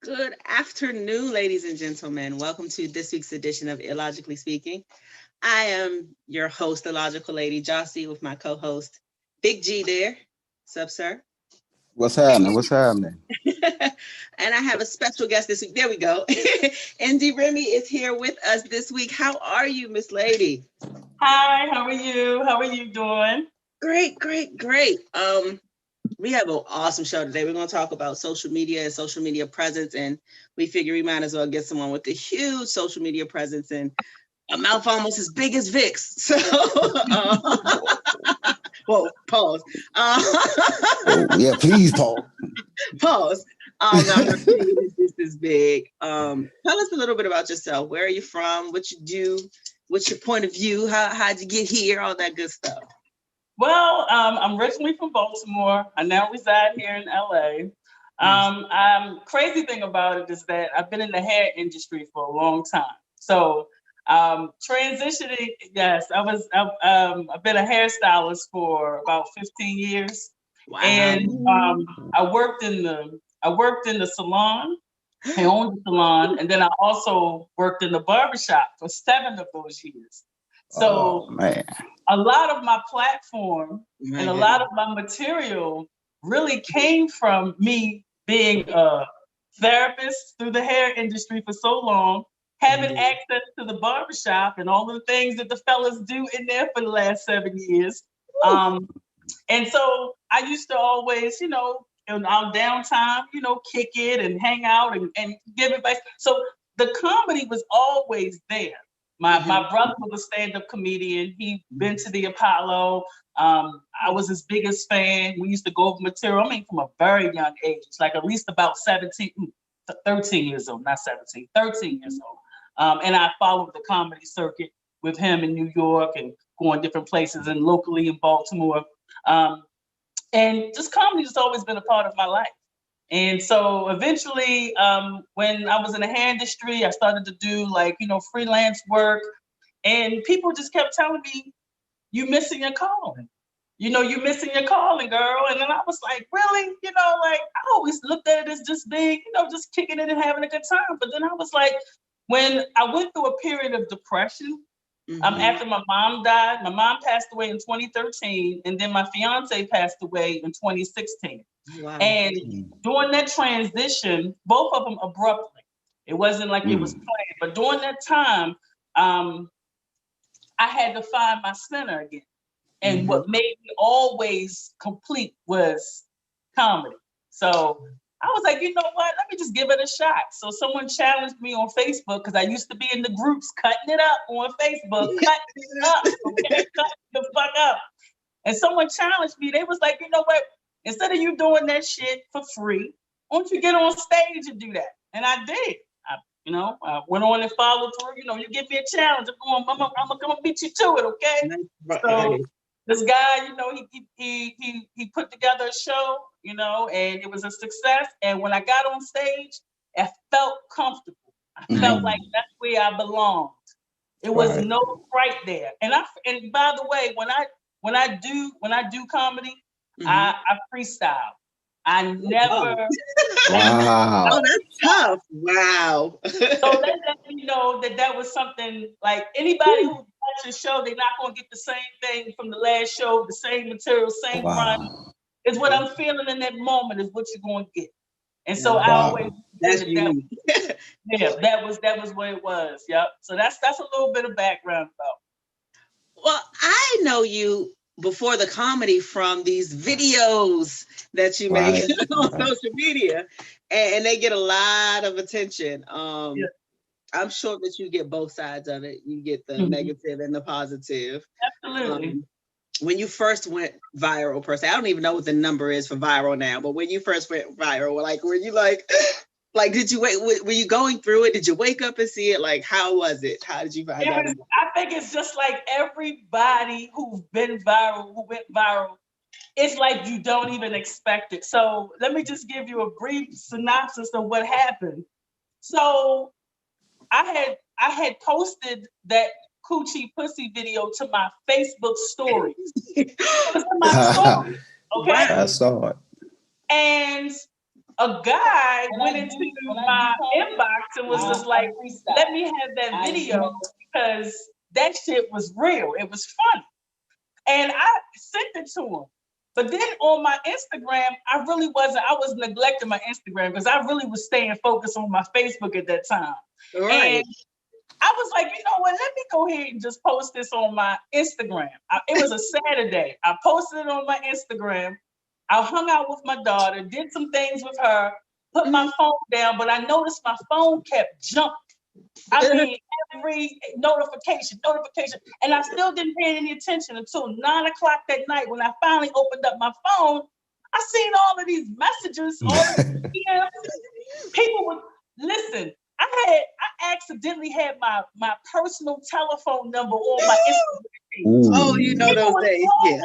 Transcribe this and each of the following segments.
Good afternoon, ladies and gentlemen. Welcome to this week's edition of Illogically Speaking. I am your host, the logical lady, Jossie, with my co-host, Big G there. What's up, sir? What's happening? What's happening? And I have a special guest this week. There we go. InDi Remy is here with us this week. How are you, Miss Lady? Hi, how are you? How are you doing? Great, great, great. We have an awesome show today. We're going to talk about social media and social media presence, and we figure we might as well get someone with a huge social media presence and a mouth almost as big as Vic's. So, whoa, pause. Yeah, please, Paul. Pause. No, this is big. Tell us a little bit about yourself. Where are you from? What you do? What's your point of view? How'd you get here? All that good stuff. Well, I'm originally from Baltimore. I now reside here in LA. Crazy thing about it is that I've been in the hair industry for a long time. So transitioning, yes, I've been a hairstylist for about 15 years. Wow. And I worked in the salon. I owned the salon, and then I also worked in the barbershop for 7 of those years. So a lot of my platform and a lot of my material really came from me being a therapist through the hair industry for so long, having access to the barbershop and all the things that the fellas do in there for the last 7 years. And so I used to always, in our downtime, kick it and hang out and give advice. So the comedy was always there. My brother was a stand-up comedian. He'd been to the Apollo. I was his biggest fan. We used to go over material, from a very young age, like at least about 13 years old, not 17, 13 years old. And I followed the comedy circuit with him in New York and going different places and locally in Baltimore. And just comedy has always been a part of my life. And so eventually, when I was in the hair industry, I started to do freelance work, and people just kept telling me, "You missing your calling. You missing your calling, girl." And then I was like, really? I always looked at it as just being, just kicking it and having a good time. But then I was like, when I went through a period of depression, after my mom died. My mom passed away in 2013, and then my fiance passed away in 2016. Wow. And during that transition, both of them abruptly. It wasn't like it was planned, but during that time, I had to find my center again. And what made me always complete was comedy. So I was like, you know what? Let me just give it a shot. So someone challenged me on Facebook, because I used to be in the groups cutting it up on Facebook, cutting it up, okay, cutting the fuck up. And someone challenged me. They was like, you know what? Instead of you doing that shit for free, why don't you get on stage and do that? And I did. I went on and followed through. You give me a challenge, I'm gonna beat you to it, okay? So this guy, he put together a show, and it was a success. And when I got on stage, I felt comfortable. I felt like that's where I belonged. It was no fright there. And by the way, when I do comedy, I freestyle. I never. Wow. Oh, that's tough. Wow. So let me know that was something like anybody who watches the show, they're not going to get the same thing from the last show, the same material, same run. It's what I'm feeling in that moment is what you're going to get. And so I always that was what it was. Yep. So that's a little bit of background about. Well, I know you before the comedy from these videos that you make on social media, and they get a lot of attention. I'm sure that you get both sides of it. You get the negative and the positive. Absolutely. When you first went viral, per se, I don't even know what the number is for viral now, but when you first went viral, were you did you wait? Were you going through it? Did you wake up and see it? How was it? How did you find out? I think it's just like everybody who went viral, it's like you don't even expect it. So let me just give you a brief synopsis of what happened. So I had posted that coochie pussy video to my Facebook story. It was in my story, okay? I saw it. And a guy went into my inbox and was just like, let me have that video because that shit was real. It was funny. And I sent it to him. But then on my Instagram, I was neglecting my Instagram because I really was staying focused on my Facebook at that time. Right. And I was like, you know what, let me go ahead and just post this on my Instagram. It was a Saturday. I posted it on my Instagram. I hung out with my daughter, did some things with her, put my phone down, but I noticed my phone kept jumping. I mean, every notification. And I still didn't pay any attention until 9 o'clock that night when I finally opened up my phone. I seen all of these messages, all of these DMs. People would listen. I accidentally had my personal telephone number on my Instagram. Ooh. Oh, you know those days, yeah.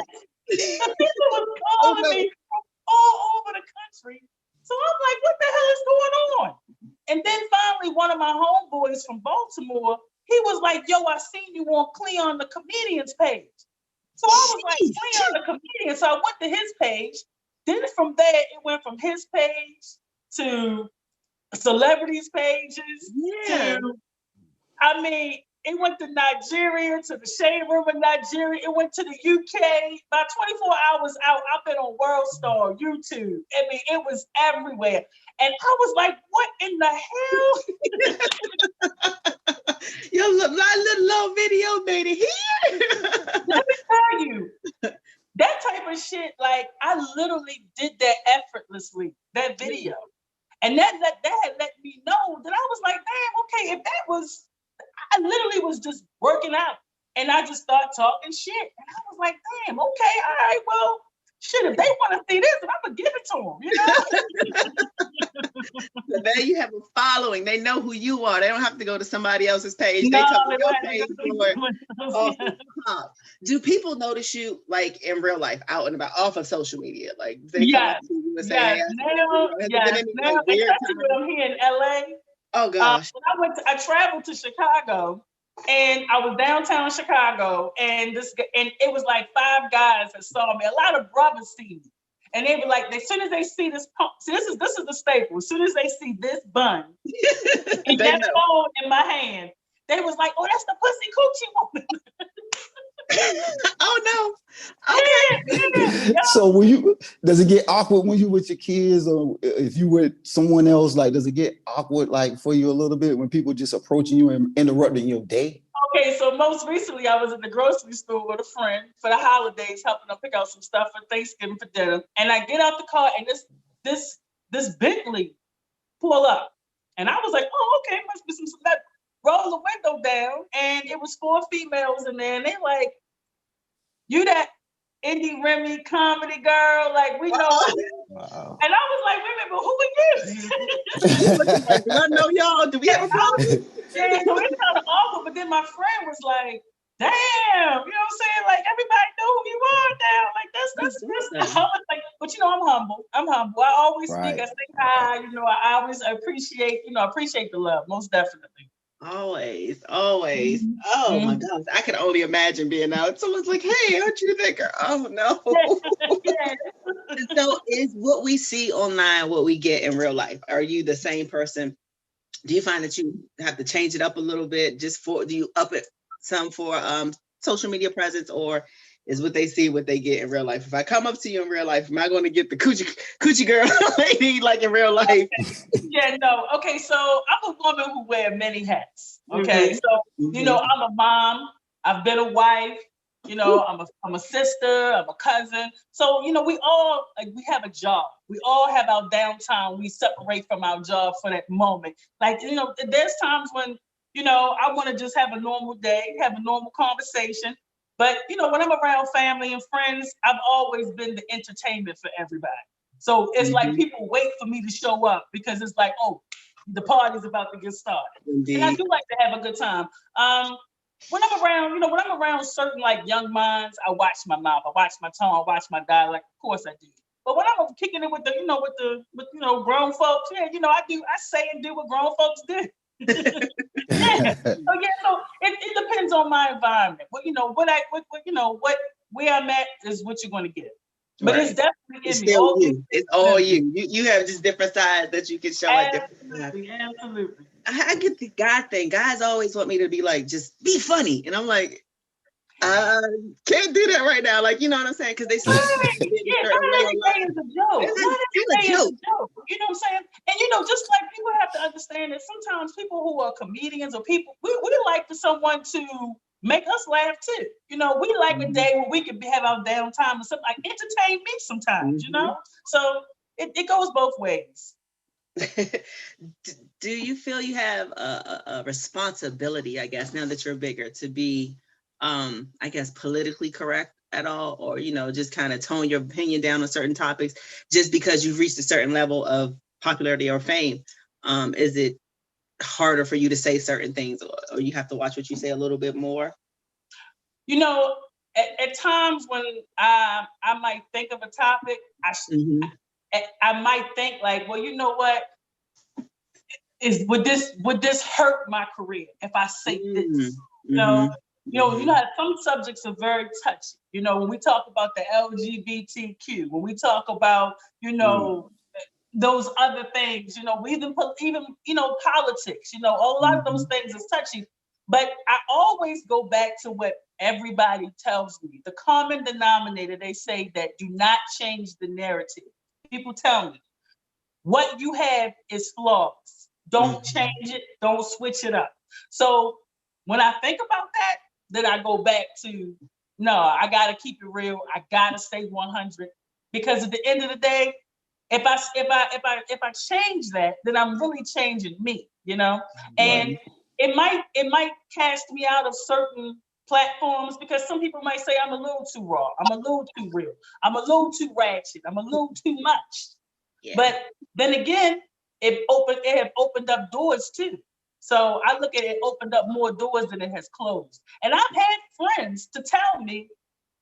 People were calling me from all over the country. So I'm like, what the hell is going on? And then finally, one of my homeboys from Baltimore, he was like, yo, I seen you on Cleon the Comedian's page. So I was like, Cleon the Comedian. So I went to his page. Then from there, it went from his page to celebrities' pages. Yeah. It went to Nigeria, to the Shade Room in Nigeria. It went to the UK. About 24 hours out, I've been on World Star, YouTube. I mean, it was everywhere. And I was like, what in the hell? Your little video made it here. Let me tell you, that type of shit, like, I literally did that effortlessly, that video. And that had let me know that I was like, damn, okay, if that was, I literally was just working out and I just started talking shit. And I was like, damn, okay, all right, well, shit, if they want to see this, I'm going to give it to them, So there you have a following. They know who you are. They don't have to go to somebody else's page. They come to your page for it. Do people notice you like in real life, out and about, off of social media? Like they come up to you and say, hey, now, especially when I'm here in LA. Oh gosh. I traveled to Chicago and I was downtown Chicago and it was like 5 guys that saw me. A lot of brothers see me. And they were like, as soon as they see this, this is the staple. As soon as they see this bun and that phone in my hand, they was like, oh, that's the pussy coochie woman. Oh no. Okay. Yeah. So does it get awkward when you with your kids, or if you with someone else, like does it get awkward like for you a little bit when people just approaching you and interrupting your day? Okay, so most recently I was in the grocery store with a friend for the holidays, helping them pick out some stuff for Thanksgiving for dinner. And I get out the car and this Bentley pull up. And I was like, oh, okay, must be some that. Roll the window down, and it was 4 females in there, and they like, you that InDi Remy comedy girl, like we know. Wow. And I was like, wait a minute, but who are you? Do I know y'all? Do we have a problem? Yeah, so it's kind of awful. But then my friend was like, damn, you know what I'm saying? Like everybody know who you are now. Like that's I was like, but you know, I'm humble. I always speak, I say hi, you know, I always appreciate the love, most definitely. Always. Oh my gosh. I can only imagine being out. Someone's like, hey, aren't you that girl? Oh no. So is what we see online what we get in real life? Are you the same person? Do you find that you have to change it up a little bit do you up it some for social media presence, or is what they see what they get in real life? If I come up to you in real life, am I going to get the coochie girl lady like in real life? Yeah, no. Okay, so I'm a woman who wears many hats. Okay, so you know, I'm a mom. I've been a wife. You know, I'm a sister. I'm a cousin. So you know, we have a job. We all have our downtime. We separate from our job for that moment. Like you know, there's times when you know I want to just have a normal day, have a normal conversation. But, you know, when I'm around family and friends, I've always been the entertainment for everybody. So it's like people wait for me to show up because it's like, oh, the party's about to get started. Indeed. And I do like to have a good time. When I'm around certain like young minds, I watch my mouth, I watch my tone, I watch my dialect. Of course I do. But when I'm kicking it with grown folks, yeah, you know, I say and do what grown folks do. Yeah. So it depends on my environment. But you know where I'm at is what you're going to get. But it's definitely in me. Still you. It's all you. You have just different sides that you can show at different times. Absolutely. I get the guy thing. Guys always want me to be like, just be funny. And I'm like, I can't do that right now. Like, you know what I'm saying? Because they see not everything is a joke. Not everything is a joke. You know what I'm saying? And you know, just like people have to understand that sometimes people who are comedians or people, we like for someone to make us laugh too. You know, we like a day where we can have our downtime and something like entertain me sometimes, you know? So it goes both ways. Do you feel you have a responsibility, I guess, now that you're bigger, to be, I guess, politically correct at all, or, you know, just kind of tone your opinion down on certain topics just because you've reached a certain level of popularity or fame? Is it harder for you to say certain things, or you have to watch what you say a little bit more? You know, at times when I might think of a topic, I might think like, well, you know what? Would this hurt my career if I say this? You know how some subjects are very touchy. You know, when we talk about the LGBTQ, when we talk about, you know, those other things, you know, even you know, politics, you know, a lot of those things is touchy. But I always go back to what everybody tells me. The common denominator, they say that do not change the narrative. People tell me, what you have is flaws. Don't change it. Don't switch it up. So when I think about that, then I go back to, no, I got to keep it real. I got to stay 100, because at the end of the day, if I change that, then I'm really changing me, you know? And it might cast me out of certain platforms, because some people might say I'm a little too raw. I'm a little too real. I'm a little too ratchet. I'm a little too much. Yeah. But then again, it have opened up doors too. So I look at it opened up more doors than it has closed. And I've had friends to tell me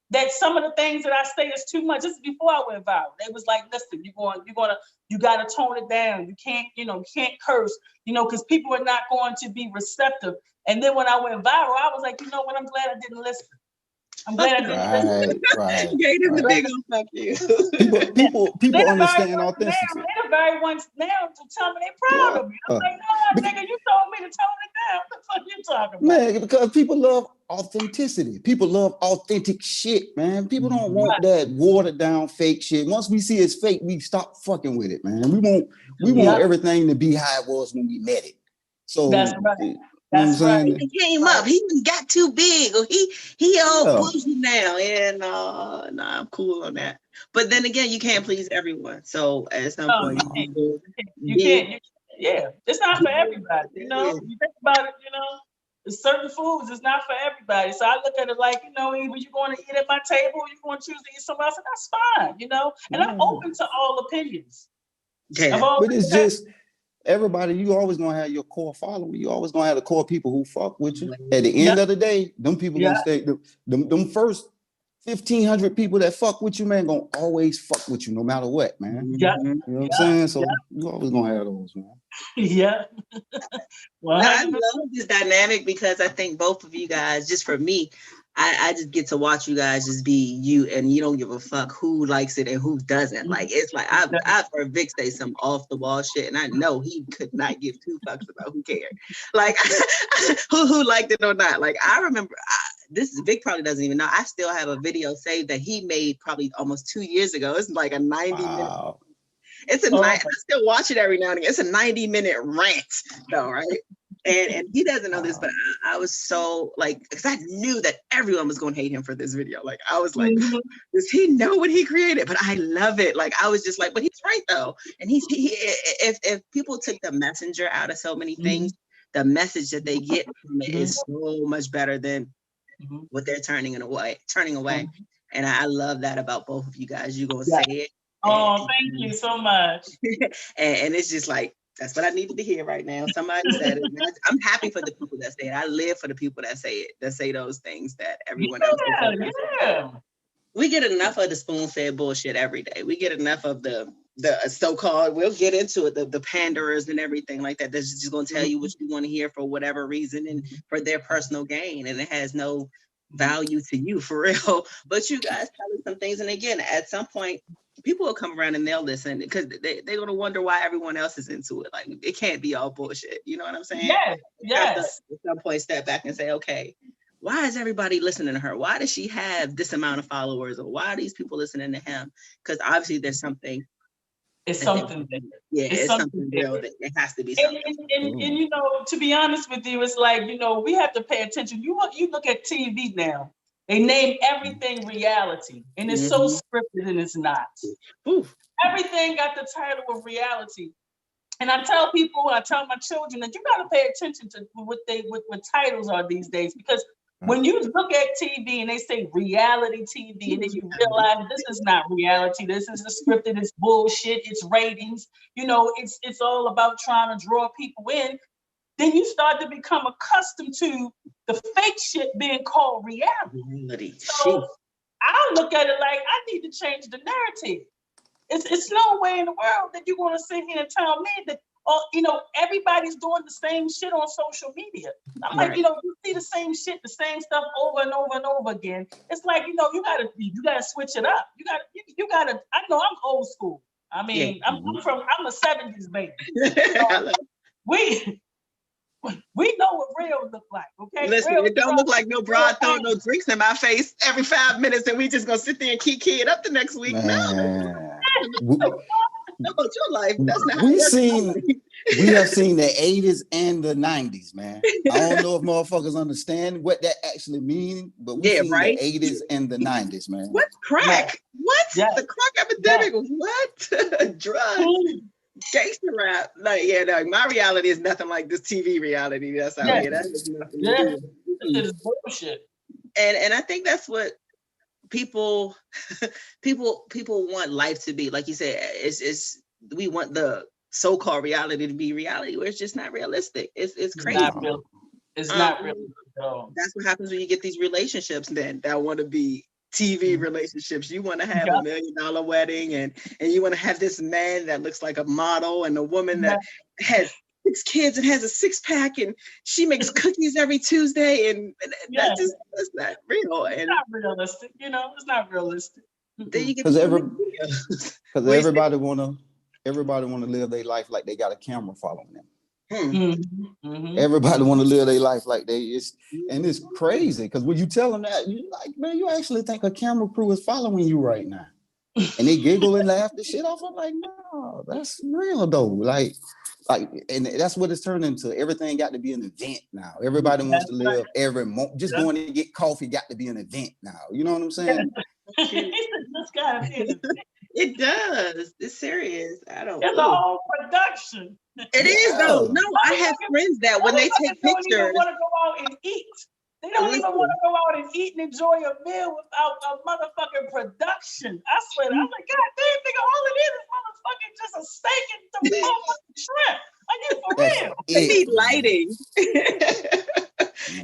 that some of the things that I say is too much. This is before I went viral. They was like, listen, you gotta tone it down. You can't curse, you know, because people are not going to be receptive. And then when I went viral, I was like, you know what, I'm glad I didn't listen. I'm glad I didn't listen. Right. Gave them the big old fuck you. People understand authenticity. They're the very ones now to tell me they're proud of me. I'm like, no, nigga, you told me to tone it down. What the fuck you talking about? Man, because people love authenticity. People love authentic shit, man. People don't want that watered down fake shit. Once we see it's fake, we stop fucking with it, man. We want everything to be how it was when we met it. So that's right. That's right. He came up. He even got too big, or he all bougie now. And no, I'm cool on that. But then again, you can't please everyone. So at some point, you can't. Yeah, it's not for everybody. You know, you think about it. You know, certain foods is not for everybody. So I look at it like, you know, either you're going to eat at my table, or you're going to choose to eat somewhere else, and that's fine. You know, and I'm open to all opinions. Yeah, but it's just. Everybody, you always gonna have your core following. You always gonna have the core people who fuck with you. At the end of the day, them people gonna stay. Them first 1,500 people that fuck with you, man, gonna always fuck with you no matter what, man. Yeah. You know what I'm saying? So you always gonna have those, man. Yeah. Well, I love this dynamic, because I think both of you guys, just for me, I just get to watch you guys just be you, and you don't give a fuck who likes it and who doesn't. Like, it's like I've heard Vic say some off the wall shit, and I know he could not give two fucks about who cared, like who liked it or not. Like, I remember Vic probably doesn't even know. I still have a video saved that he made probably almost 2 years ago. It's like a 90-minute. It's I still watch it every now and again. It's a 90-minute rant though, right? And he doesn't know this, but I was so like, because I knew that everyone was going to hate him for this video. Like, I was like, does he know what he created? But I love it. Like, I was just like, but he's right though. And if people took the messenger out of so many things, the message that they get from it is so much better than what they're turning away. And I love that about both of you guys. You're gonna say it. Oh, thank you so much. and it's just like, that's what I needed to hear right now. Somebody said it. I'm happy for the people that say it. I live for the people that say it, that say those things that everyone else says. Yeah. We get enough of the spoon-fed bullshit every day. We get enough of the so-called, we'll get into it, the panderers and everything like that. That's just going to tell you what you want to hear for whatever reason and for their personal gain. And it has no value to you for real. But you guys tell us some things. And again, at some point, people will come around and they'll listen because they're going to wonder why everyone else is into it. Like, it can't be all bullshit. You know what I'm saying? Yes, yes. At some point, step back and say, okay, why is everybody listening to her? Why does she have this amount of followers? Or why are these people listening to him? Because obviously there's something. It's something there. Yeah, it's something real. It has to be something. And you know, to be honest with you, it's like, you know, we have to pay attention. You look at TV now. They name everything reality, and it's so scripted, and it's not. Oof. Everything got the title of reality. And I tell people, I tell my children that you got to pay attention to what titles are these days, because when you look at TV and they say reality TV, and then you realize this is not reality, this is a scripted, it's bullshit, it's ratings, you know, it's all about trying to draw people in. Then you start to become accustomed to the fake shit being called reality. So I look at it like I need to change the narrative. It's no way in the world that you're going to sit here and tell me that, you know, everybody's doing the same shit on social media. I'm like, you know, you see the same shit, the same stuff over and over and over again. It's like, you know, you gotta switch it up. You gotta. I know I'm old school. I mean, I'm a 70s baby. So we know what real look like, okay? Listen, real it don't look like no broad throwing no drinks in my face every 5 minutes, and we just gonna sit there and kiki it up the next week. No. About your life. That's not we have seen the 80s and the 90s, man. I don't know if motherfuckers understand what that actually means, but we've seen the 80s and the 90s, man. What crack? What? The crack epidemic? What? Drugs. Gangster rap. Like, yeah, no, my reality is nothing like this TV reality that's out here. That is nothing to do with it. It's bullshit. And I think that's what people want life to be. Like you said, it's we want the so-called reality to be reality where it's just not realistic. It's crazy. It's not real. That's what happens when you get these relationships then that want to be TV relationships. You want to have $1 million wedding, and you want to have this man that looks like a model, and a woman that has 6 kids and has a 6-pack, and she makes cookies every Tuesday, and that's not real. And it's not realistic, you know. It's not realistic. Then you get because everybody wanna live their life like they got a camera following them. Everybody want to live their life like and it's crazy because when you tell them that, you like, man, you actually think a camera crew is following you right now, and they giggle and laugh the shit off. I'm like, no, that's real though. Like, and that's what it's turned into. Everything got to be an event now. Everybody wants to live every moment. Just going to get coffee got to be an event now. You know what I'm saying? It does. It's serious. It's a whole production. It is though. No, I have friends that when they take pictures, they don't even want to go out and eat. They don't even want to go out and eat and enjoy a meal without a motherfucking production. I swear. I'm like, God damn, nigga, all it is motherfucking just a steak and some motherfucking shrimp. Are you for real? They need lighting.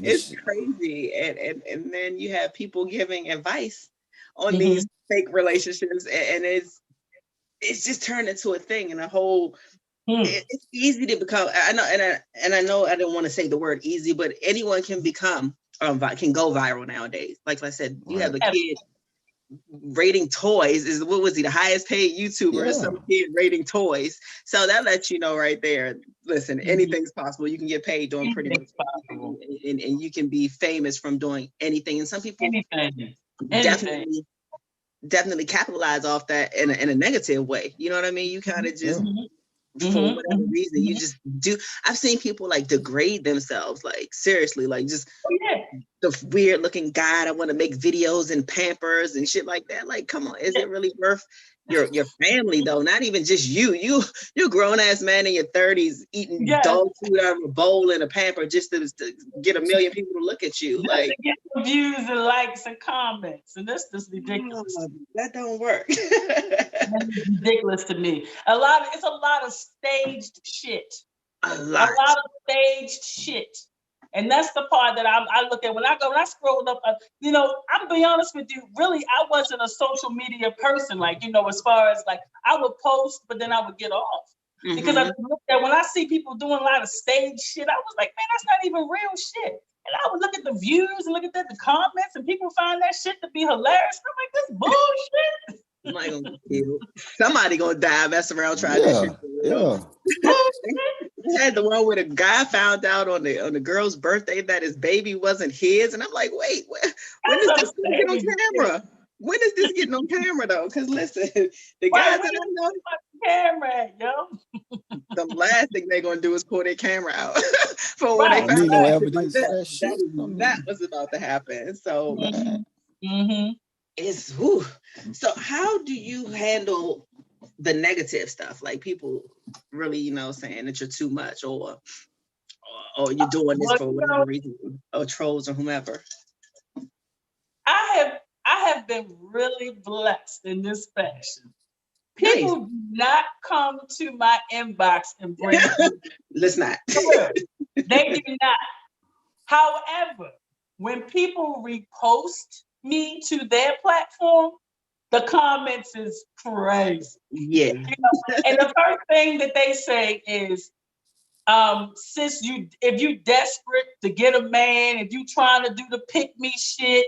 It's crazy. And then you have people giving advice on these fake relationships, and it's just turned into a thing and a whole. It's easy to become. I know, and I know I don't want to say the word easy, but anyone can become can go viral nowadays. Like I said, you have a kid rating toys. What was he, the highest paid YouTuber? Some kid rating toys. So that lets you know right there. Listen, anything's possible. You can get paid doing pretty much possible, and you can be famous from doing anything. And some people definitely capitalize off that in a negative way. You know what I mean? You kind of just for whatever reason, you just do. I've seen people like degrade themselves, like seriously, like just the weird looking guy that want to make videos and Pampers and shit like that. Like, come on, is it really worth your family though? Not even just you're a grown ass man in your 30s eating dog food out of a bowl and a Pamper just to get 1 million people to look at you, just like to get views and likes and comments, and that's just ridiculous. That don't work. That's ridiculous to me. It's a lot of staged shit. A lot of staged shit. And that's the part that I look at when I scroll up. You know, I'm gonna be honest with you. Really, I wasn't a social media person. Like, you know, as far as like I would post, but then I would get off because I looked at when I see people doing a lot of stage shit. I was like, man, that's not even real shit. And I would look at the views and look at the comments, and people find that shit to be hilarious. I'm like, this bullshit. Somebody gonna get killed. Somebody gonna die messing around trying Yeah, this shit. yeah. We had the one where the guy found out on the girl's birthday that his baby wasn't his, and I'm like, wait, when is this gonna get on camera? When is this getting on camera though? Because listen, the guys that I know, camera, yo. the last thing they're gonna do is pull their camera out for when Right. they found no out evidence like for that shit. that was about to happen. So Mm-hmm. it's whew. So how do you handle the negative stuff, like people really, saying that you're too much, or you're doing this for whatever reason, or trolls or whomever? I have been really blessed in this fashion. People do not come to my inbox and bring let's not. They do not. However, when people repost me to their platform, the comments is crazy. Yeah. And the first thing that they say is, sis, if you desperate to get a man, if you trying to do the pick me shit,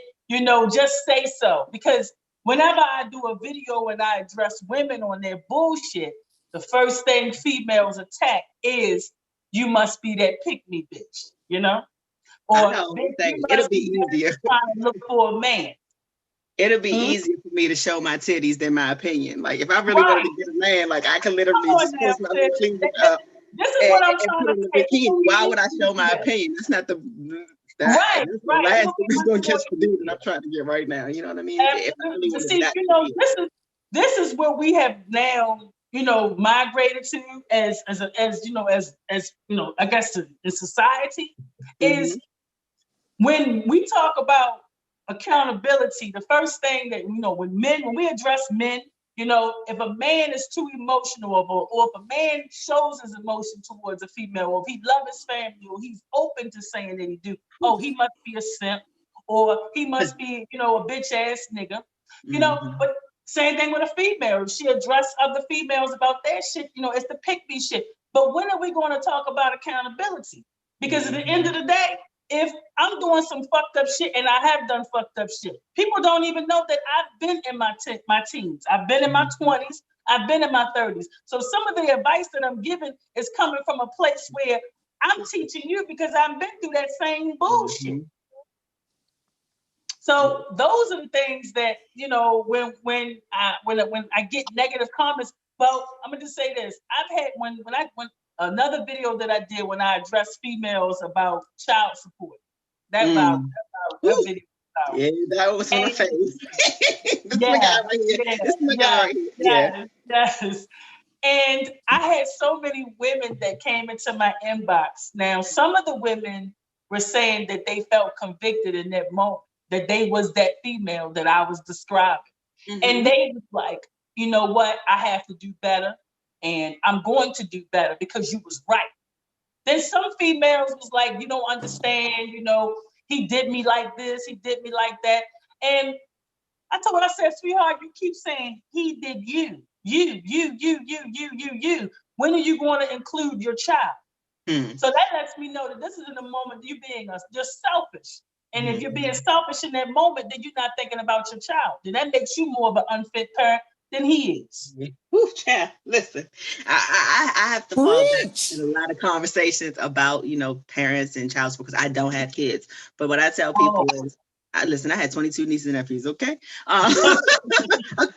just say so. Because whenever I do a video and I address women on their bullshit, the first thing females attack is, you must be that pick me bitch, Or it'll be easier. Trying to look for a man. It'll be easier for me to show my titties than my opinion. Like if I really wanted to get a man, like I can literally just post my little cleavage up. This is what I'm trying to say. Why would I show my opinion? It's not the right. last thing that's going to catch the dude that I'm trying to get right now. You know what I mean? This is where we have now, migrated to as I guess in society is when we talk about accountability. The first thing that when we address men, if a man is too emotional or if a man shows his emotion towards a female, or if he loves his family, or he's open to saying that he do, he must be a simp, or he must be, a bitch ass nigga, but same thing with a female. If she address other females about their shit, it's the pick me shit. But when are we going to talk about accountability? Because at the end of the day, if I'm doing some fucked up shit, and I have done fucked up shit, people don't even know that I've been in my teens. I've been in my 20s. I've been in my 30s. So some of the advice that I'm giving is coming from a place where I'm teaching you because I've been through that same bullshit. So those are the things that, when I get negative comments. Well, I'm gonna just say this. I've had when another video that I did when I addressed females about child support. That video. Yeah, that was my face. Yes. And I had so many women that came into my inbox. Now, some of the women were saying that they felt convicted in that moment, that they was that female that I was describing. And they was like, you know what? I have to do better. And I'm going to do better because you was right. Then some females was like, you don't understand, he did me like this, he did me like that. And I said, sweetheart, you keep saying he did you. When are you going to include your child? So that lets me know that this is in the moment you being just selfish. And if you're being selfish in that moment, then you're not thinking about your child. Then that makes you more of an unfit parent than he is. Yeah, listen, I have to fall back in a lot of conversations about, parents and child support because I don't have kids. But what I tell people is, I had 22 nieces and nephews, okay?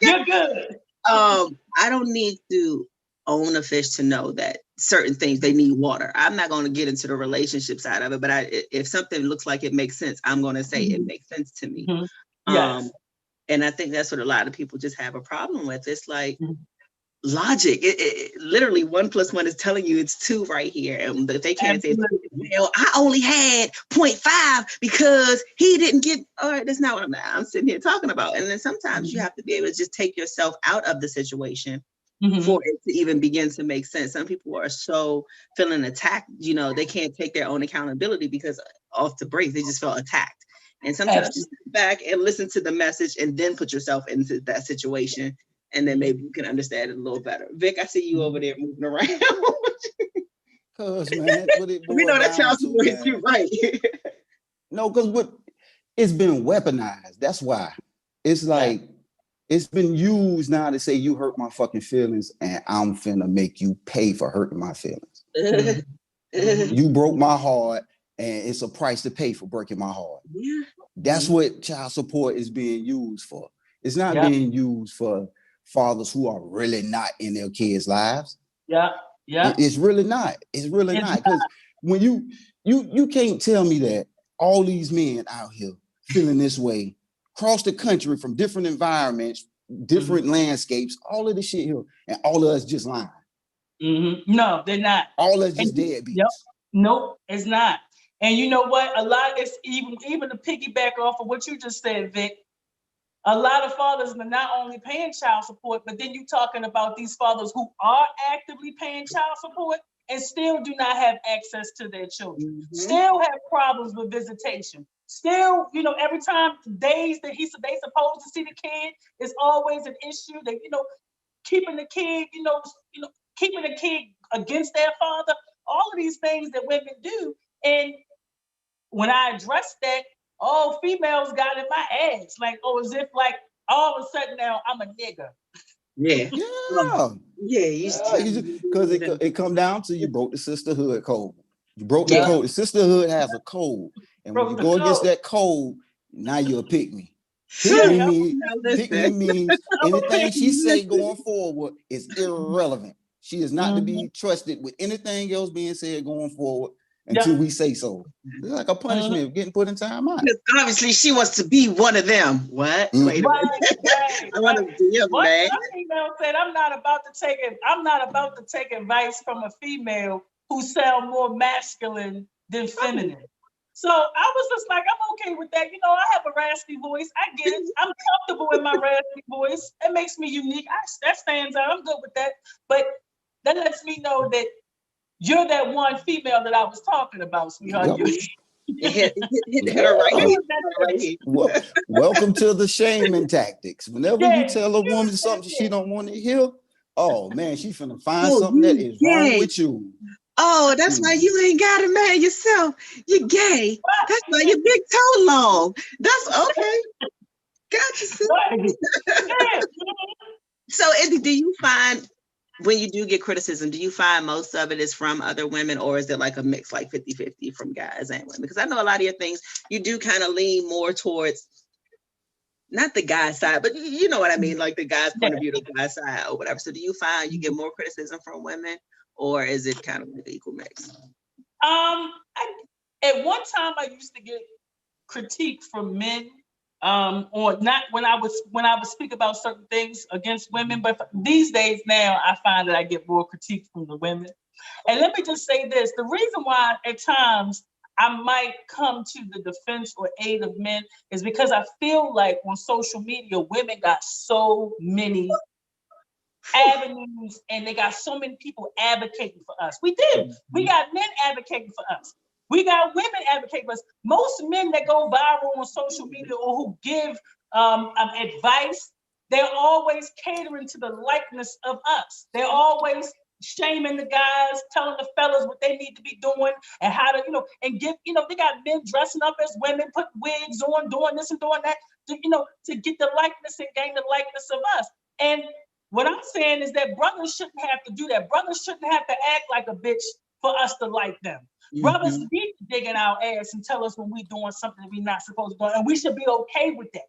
You're good. I don't need to own a fish to know that certain things, they need water. I'm not going to get into the relationship side of it, but if something looks like it makes sense, I'm going to say it makes sense to me. Yes. And I think that's what a lot of people just have a problem with. It's like logic. It literally 1 + 1 is telling you it's 2 right here. And they can't say, well, I only had 0.5 because he didn't get, all right, that's not what I'm sitting here talking about. And then sometimes you have to be able to just take yourself out of the situation for it to even begin to make sense. Some people are so feeling attacked, they can't take their own accountability because off the break, they just felt attacked. And sometimes just sit back and listen to the message and then put yourself into that situation. And then maybe you can understand it a little better. Vic, I see you over there moving around. Cause man, we know that child support is you, right? No, because it's been weaponized. That's why. It's like It's been used now to say you hurt my fucking feelings and I'm finna make you pay for hurting my feelings. You broke my heart and it's a price to pay for breaking my heart. Yeah. That's what child support is being used for. It's not being used for fathers who are really not in their kids' lives. Yeah. It's really not. It's really not. Because when you can't tell me that all these men out here feeling this way across the country from different environments, different landscapes, all of this shit here, and all of us just lying. No, they're not. All of us just deadbeats. Yep. Nope, it's not. And you know what? A lot is even to piggyback off of what you just said, Vic. A lot of fathers are not only paying child support, but then you're talking about these fathers who are actively paying child support and still do not have access to their children, still have problems with visitation, still, every time days that they supposed to see the kid is always an issue. That keeping the kid, keeping the kid against their father, all of these things that women do. And when I addressed that, all females got in my ass, like, as if like all of a sudden now I'm a nigga. Yeah. Because it come down to you broke the sisterhood code. You broke the code. The sisterhood has a code, and when you go against that code, now you're a pick me. Pick me means anything she say going forward is irrelevant. She is not to be trusted with anything else being said going forward until we say so. It's like a punishment of getting put in time out. Obviously, she wants to be one of them. What? Wait a minute. I want to be a man. One female said, I'm not about to take advice from a female who sound more masculine than feminine. So I was just like, I'm okay with that. I have a raspy voice. I get it. I'm comfortable in my raspy voice. It makes me unique. That stands out. I'm good with that. But that lets me know that you're that one female that I was talking about, sweetheart. Hit her right here. Welcome to the shaming tactics. Whenever you tell a woman something she don't want to hear, oh man, she finna find something that is wrong with you. Oh, that's why you ain't got a man yourself. You're gay. That's why your big toe long. That's okay. Gotcha. So, do you find when you do get criticism, do you find most of it is from other women, or is it like a mix, like 50-50 from guys and women? Because I know a lot of your things, you do kind of lean more towards not the guy side, but you know what I mean, like the guy's point of view, the guy side or whatever. So do you find you get more criticism from women, or is it kind of an equal mix? At one time I used to get critique from men or not when I would speak about certain things against women, but these days now I find that I get more critique from the women. And let me just say this, the reason why at times I might come to the defense or aid of men is because I feel like on social media, women got so many avenues and they got so many people advocating for us. We did. We got men advocating for us. We got women advocating for us. Most men that go viral on social media or who give advice, they're always catering to the likeness of us. They're always shaming the guys, telling the fellas what they need to be doing and how to, and give, they got men dressing up as women, putting wigs on, doing this and doing that, to get the likeness and gain the likeness of us. And what I'm saying is that brothers shouldn't have to do that. Brothers shouldn't have to act like a bitch for us to like them. Brothers need to dig in our ass and tell us when we're doing something that we're not supposed to do, and we should be okay with that.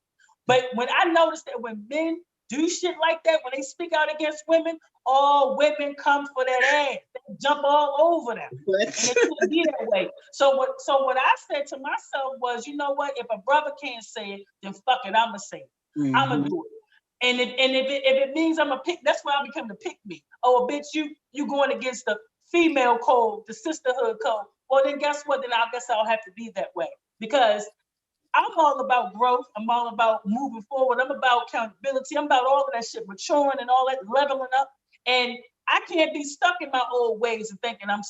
But when I notice that when men do shit like that, when they speak out against women, all women come for that ass. They jump all over them. And it shouldn't be that way. So what I said to myself was, you know what? If a brother can't say it, then fuck it, I'ma say it. I'ma do it. And if it means I'm a pick, that's why I become the pick me. Oh, bitch, you going against the female code, the sisterhood code. Well, then guess what? Then I guess I'll have to be that way, because I'm all about growth. I'm all about moving forward. I'm about accountability. I'm about all of that shit, maturing and all that, leveling up. And I can't be stuck in my old ways and thinking I'm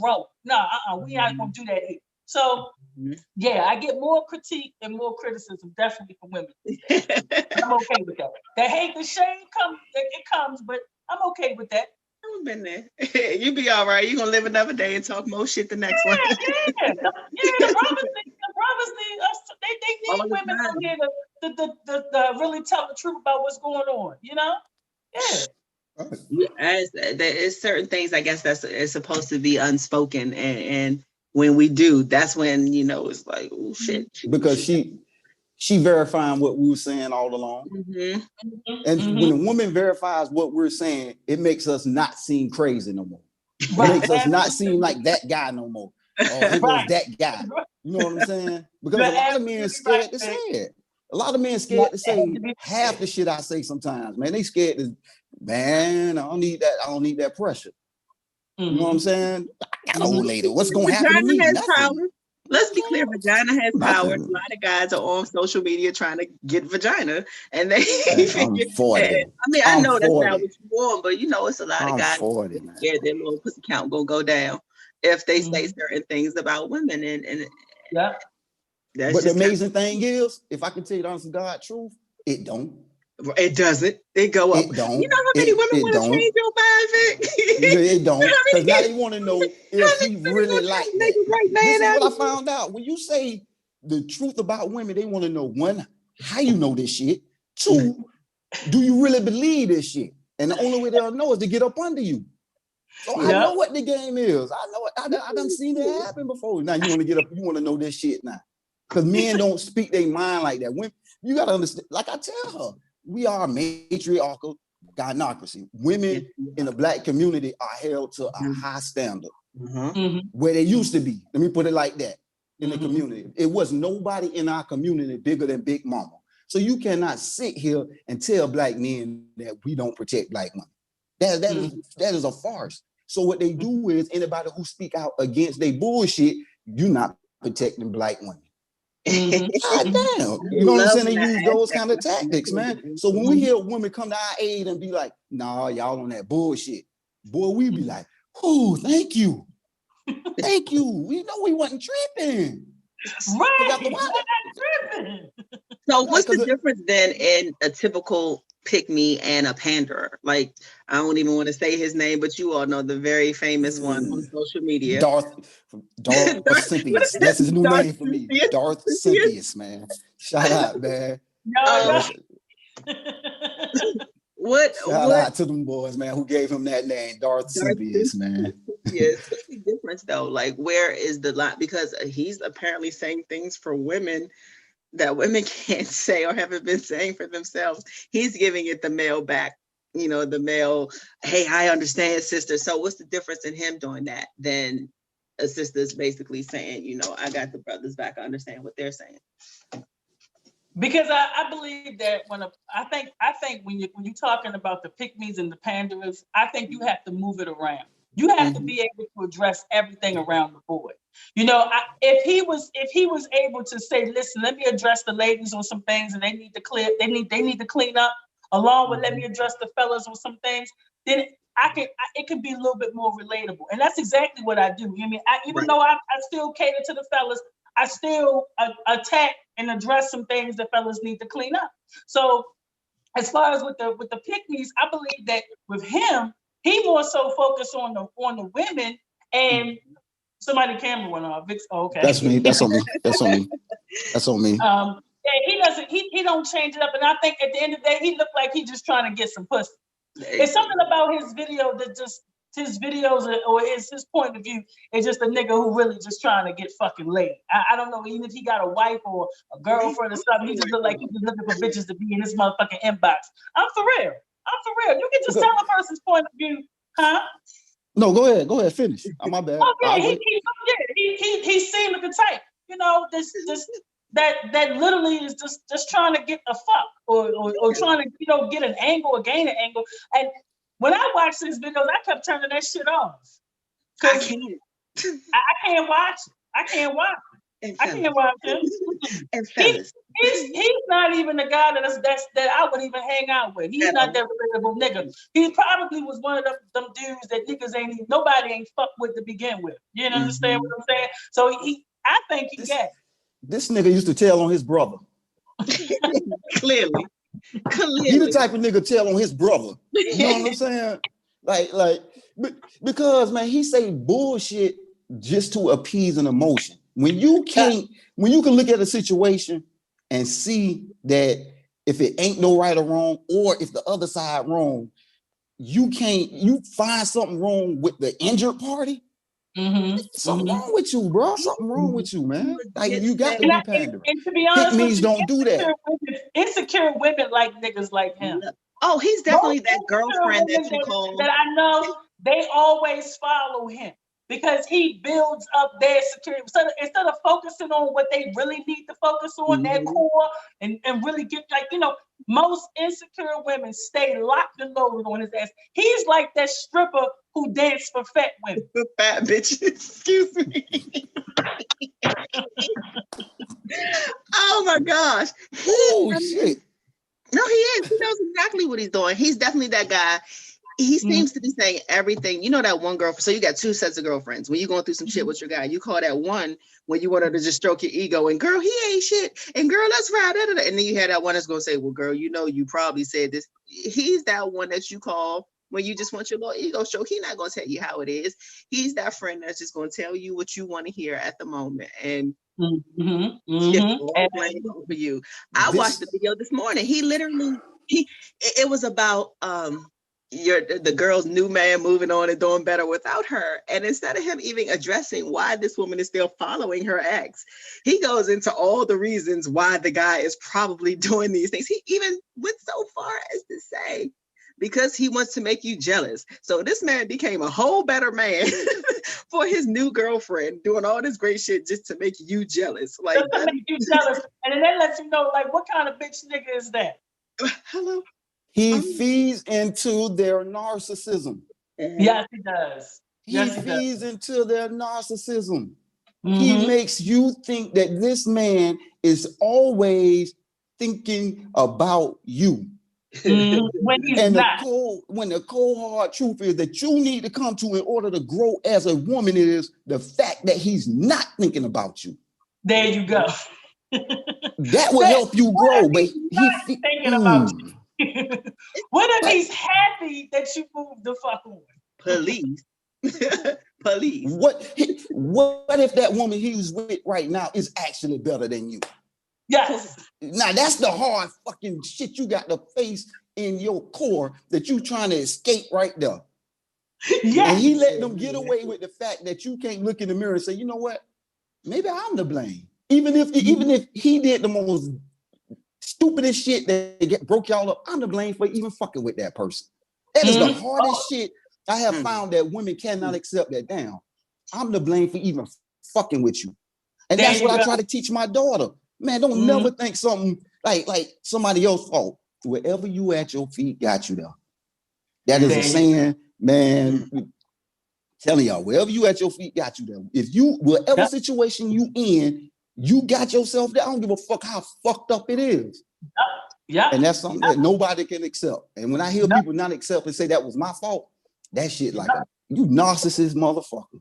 grown. No, we not gonna do that here. So yeah, I get more critique and more criticism, definitely from women. I'm okay with that. The hate, the shame comes, but I'm okay with that. I've been there. You be all right. You're gonna live another day and talk more shit the next one. The brothers need us. They need need women out here to really tell the truth about what's going on, you know? Yeah. There is certain things, I guess, that's it's supposed to be unspoken, and when we do, that's when, you know, it's like, oh shit. Because she verifying what we were saying all along. And when a woman verifies what we're saying, it makes us not seem crazy no more. It makes us not seem like that guy no more. Oh, here goes that guy. You know what I'm saying? Because a lot of men scared to say it. A lot of men scared to say half the shit I say sometimes, man. They scared to, man, I don't need that pressure. You know what I'm saying? I got an old lady. What's going to happen to me? Nothing. Let's be clear, vagina has power. A lot of guys are on social media trying to get vagina, and they I'm 40. I mean, I know that's not what you want, but you know, it's a lot of guys 40, scared their little pussy count gonna go down if they say certain things about women, and yeah. But the amazing thing is, if I can tell you the honest to God truth, it don't. It doesn't. It go up. It don't. You know how many women want to change your mind, It don't. Because now they want to know if he really like that. This is what I found out. When you say the truth about women, they want to know, one, how you know this shit? Two, do you really believe this shit? And the only way they'll know is to get up under you. So I know what the game is. I know it. I done seen it happen before. Now you want to get up, you want to know this shit now. Because men don't speak their mind like that. When you got to understand, like I tell her, we are matriarchal gynocracy. Women in the Black community are held to a high standard where they used to be. Let me put it like that. In the community, it was nobody in our community bigger than Big Mama. So you cannot sit here and tell Black men that we don't protect Black women. That is a farce. So what they do is anybody who speak out against their bullshit, you're not protecting Black women. God damn. You know what I'm saying? They use those kind of tactics, man. So when we hear women come to our aid and be like, nah, y'all on that bullshit, boy, we be like, oh, thank you. Thank you. We know we wasn't tripping. So what's the difference then in a typical pick me and a panderer? Like, I don't even want to say his name, but you all know the very famous one on social media. Darth Cynthius. That's his new name for me. Darth Cynthius, man. Shout out, man. Shout out to them boys, man, who gave him that name, Darth Cynthius, man. Yes, what's the difference though? Like, where is the line? Because he's apparently saying things for women that women can't say or haven't been saying for themselves. He's giving it the male back, you know, the male, hey, I understand, sister. So what's the difference in him doing that than a sister's basically saying, you know, I got the brothers back, I understand what they're saying? Because I believe that I think when you're talking about the pick-me's and the panderers, I think you have to move it around. You have to be able to address everything around the board. You know, if he was able to say, listen, let me address the ladies on some things, and they need to clean up, along with let me address the fellas on some things, then it could be a little bit more relatable. And that's exactly what I do. I mean, even though I still cater to the fellas, I still attack and address some things that fellas need to clean up. So as far as with the pick-me's, I believe that with him, he more so focused on the women, and somebody camera went off. Okay. That's me. That's on me. Yeah, he don't change it up. And I think at the end of the day, he looked like he just trying to get some pussy. It's something about his video that just his videos or his point of view is just a nigga who really just trying to get fucking laid. I don't know, even if he got a wife or a girlfriend or something, he just look like he's just looking for bitches to be in his motherfucking inbox. I'm for real. You can just tell a person's point of view, huh? No, go ahead, finish. My bad. Okay, he seemed like the type, you know, that literally is just trying to get a fuck or trying to, you know, get an angle or gain an angle. And when I watched these videos, I kept turning that shit off. I can't watch it. I can't watch it. And fellas. He's not even the guy that I would even hang out with. He's not that relatable nigga. He probably was one of them dudes that niggas nobody ain't fuck with to begin with. You understand what I'm saying? So I think he gay. This nigga used to tell on his brother. Clearly. He the type of nigga tell on his brother. You know what I'm saying? Like, because man, he say bullshit just to appease an emotion. When you can look at a situation and see that if it ain't no right or wrong, or if the other side wrong, you find something wrong with the injured party. Something wrong with you, bro. Something wrong with you, man. Like, you got to be pandering. And to be honest with you, don't do that. Insecure women like niggas like him. Oh, he's definitely that girlfriend that you call. That I know, they always follow him because he builds up their security. So instead of focusing on what they really need to focus on, their core, and really get, like, you know, most insecure women stay locked and loaded on his ass. He's like that stripper who danced for fat women. Fat bitches, excuse me. Oh my gosh. Oh shit. No, he is. He knows exactly what he's doing. He's definitely that guy. He seems to be saying everything. You know that one girl. So you got two sets of girlfriends. When you're going through some shit with your guy, you call that one when you want her to just stroke your ego and, girl, he ain't shit. And, girl, that's right. Da, da, da. And then you had that one that's going to say, well, girl, you know, you probably said this. He's that one that you call when you just want your little ego stroke. He's not going to tell you how it is. He's that friend that's just going to tell you what you want to hear at the moment. And over you. I watched the video this morning. He literally, it was about the girl's new man moving on and doing better without her. And instead of him even addressing why this woman is still following her ex, he goes into all the reasons why the guy is probably doing these things. He even went so far as to say, because he wants to make you jealous. So this man became a whole better man for his new girlfriend, doing all this great shit just to make you jealous. Like, just to make you jealous. And then that lets you know, like, what kind of bitch nigga is that? Hello. He feeds into their narcissism. Yes, he does. He feeds into their narcissism. He makes you think that this man is always thinking about you. When he's not. The cold hard truth is that you need to come to in order to grow as a woman is the fact that he's not thinking about you. There you go. That will help you grow, but he's thinking about you. What if he's happy that you moved the fuck on? Police. Police. What if that woman he's with right now is actually better than you? Yes. Now that's the hard fucking shit you got to face in your core that you trying to escape right there. Yes. And he let them get away with the fact that you can't look in the mirror and say, you know what? Maybe I'm to blame. Even if he did the most stupidest shit that broke y'all up, I'm to blame for even fucking with that person. That is the hardest shit I have found that women cannot accept that down. I'm to blame for even fucking with you. And that's what I try to teach my daughter. Man, don't never think something like somebody else's fault. Wherever you at, your feet got you there. That is a saying, man. Telling y'all, wherever you at, your feet got you there. If you, whatever situation you in, you got yourself there. I don't give a fuck how fucked up it is. Yeah. And that's something that nobody can accept. And when I hear people not accept and say that was my fault, that shit like you narcissist motherfucker.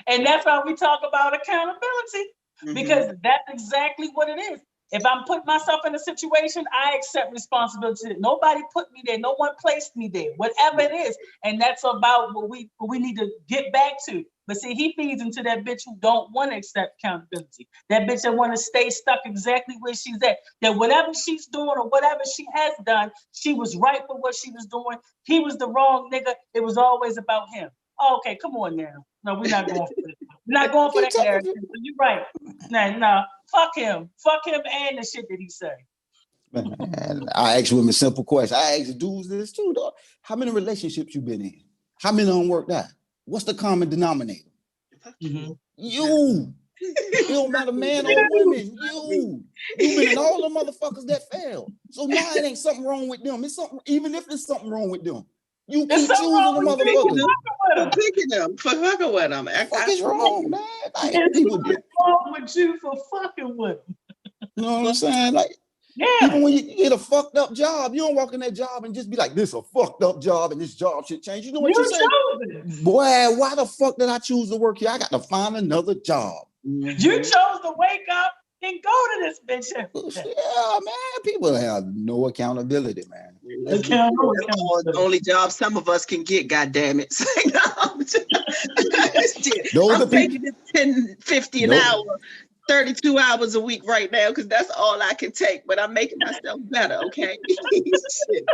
And that's why we talk about accountability. Because that's exactly what it is. If I'm putting myself in a situation, I accept responsibility. Nobody put me there. No one placed me there. Whatever it is, and that's about what we need to get back to. But see, he feeds into that bitch who don't want to accept accountability. That bitch that want to stay stuck exactly where she's at. That whatever she's doing or whatever she has done, she was right for what she was doing. He was the wrong nigga. It was always about him. Oh, okay, come on now. No, we're not going for this. We're not going for that narrative. You're right. No, fuck him. Fuck him and the shit that he say. Man, I ask women a simple question. I ask dudes this too, dog. How many relationships you been in? How many unworked out? What's the common denominator? You. It don't matter man or women. You been in all the motherfuckers that failed. So now it ain't something wrong with them. It's something, even if there's something wrong with them. You keep choosing the motherfuckers. For picking them, for fucking with them. What is wrong, man? Like, people get wrong with you for fucking with them. You know what I'm saying? Like, even when you get a fucked up job, you don't walk in that job and just be like, this is a fucked up job and this job should change. You know what you say? Boy, why the fuck did I choose to work here? I got to find another job. You chose to wake up and go to this bitch. Yeah, man. People have no accountability, man. The only job some of us can get, goddamn it. I'm taking this $10.50 an hour. 32 hours a week right now because that's all I can take, but I'm making myself better, okay? Shit.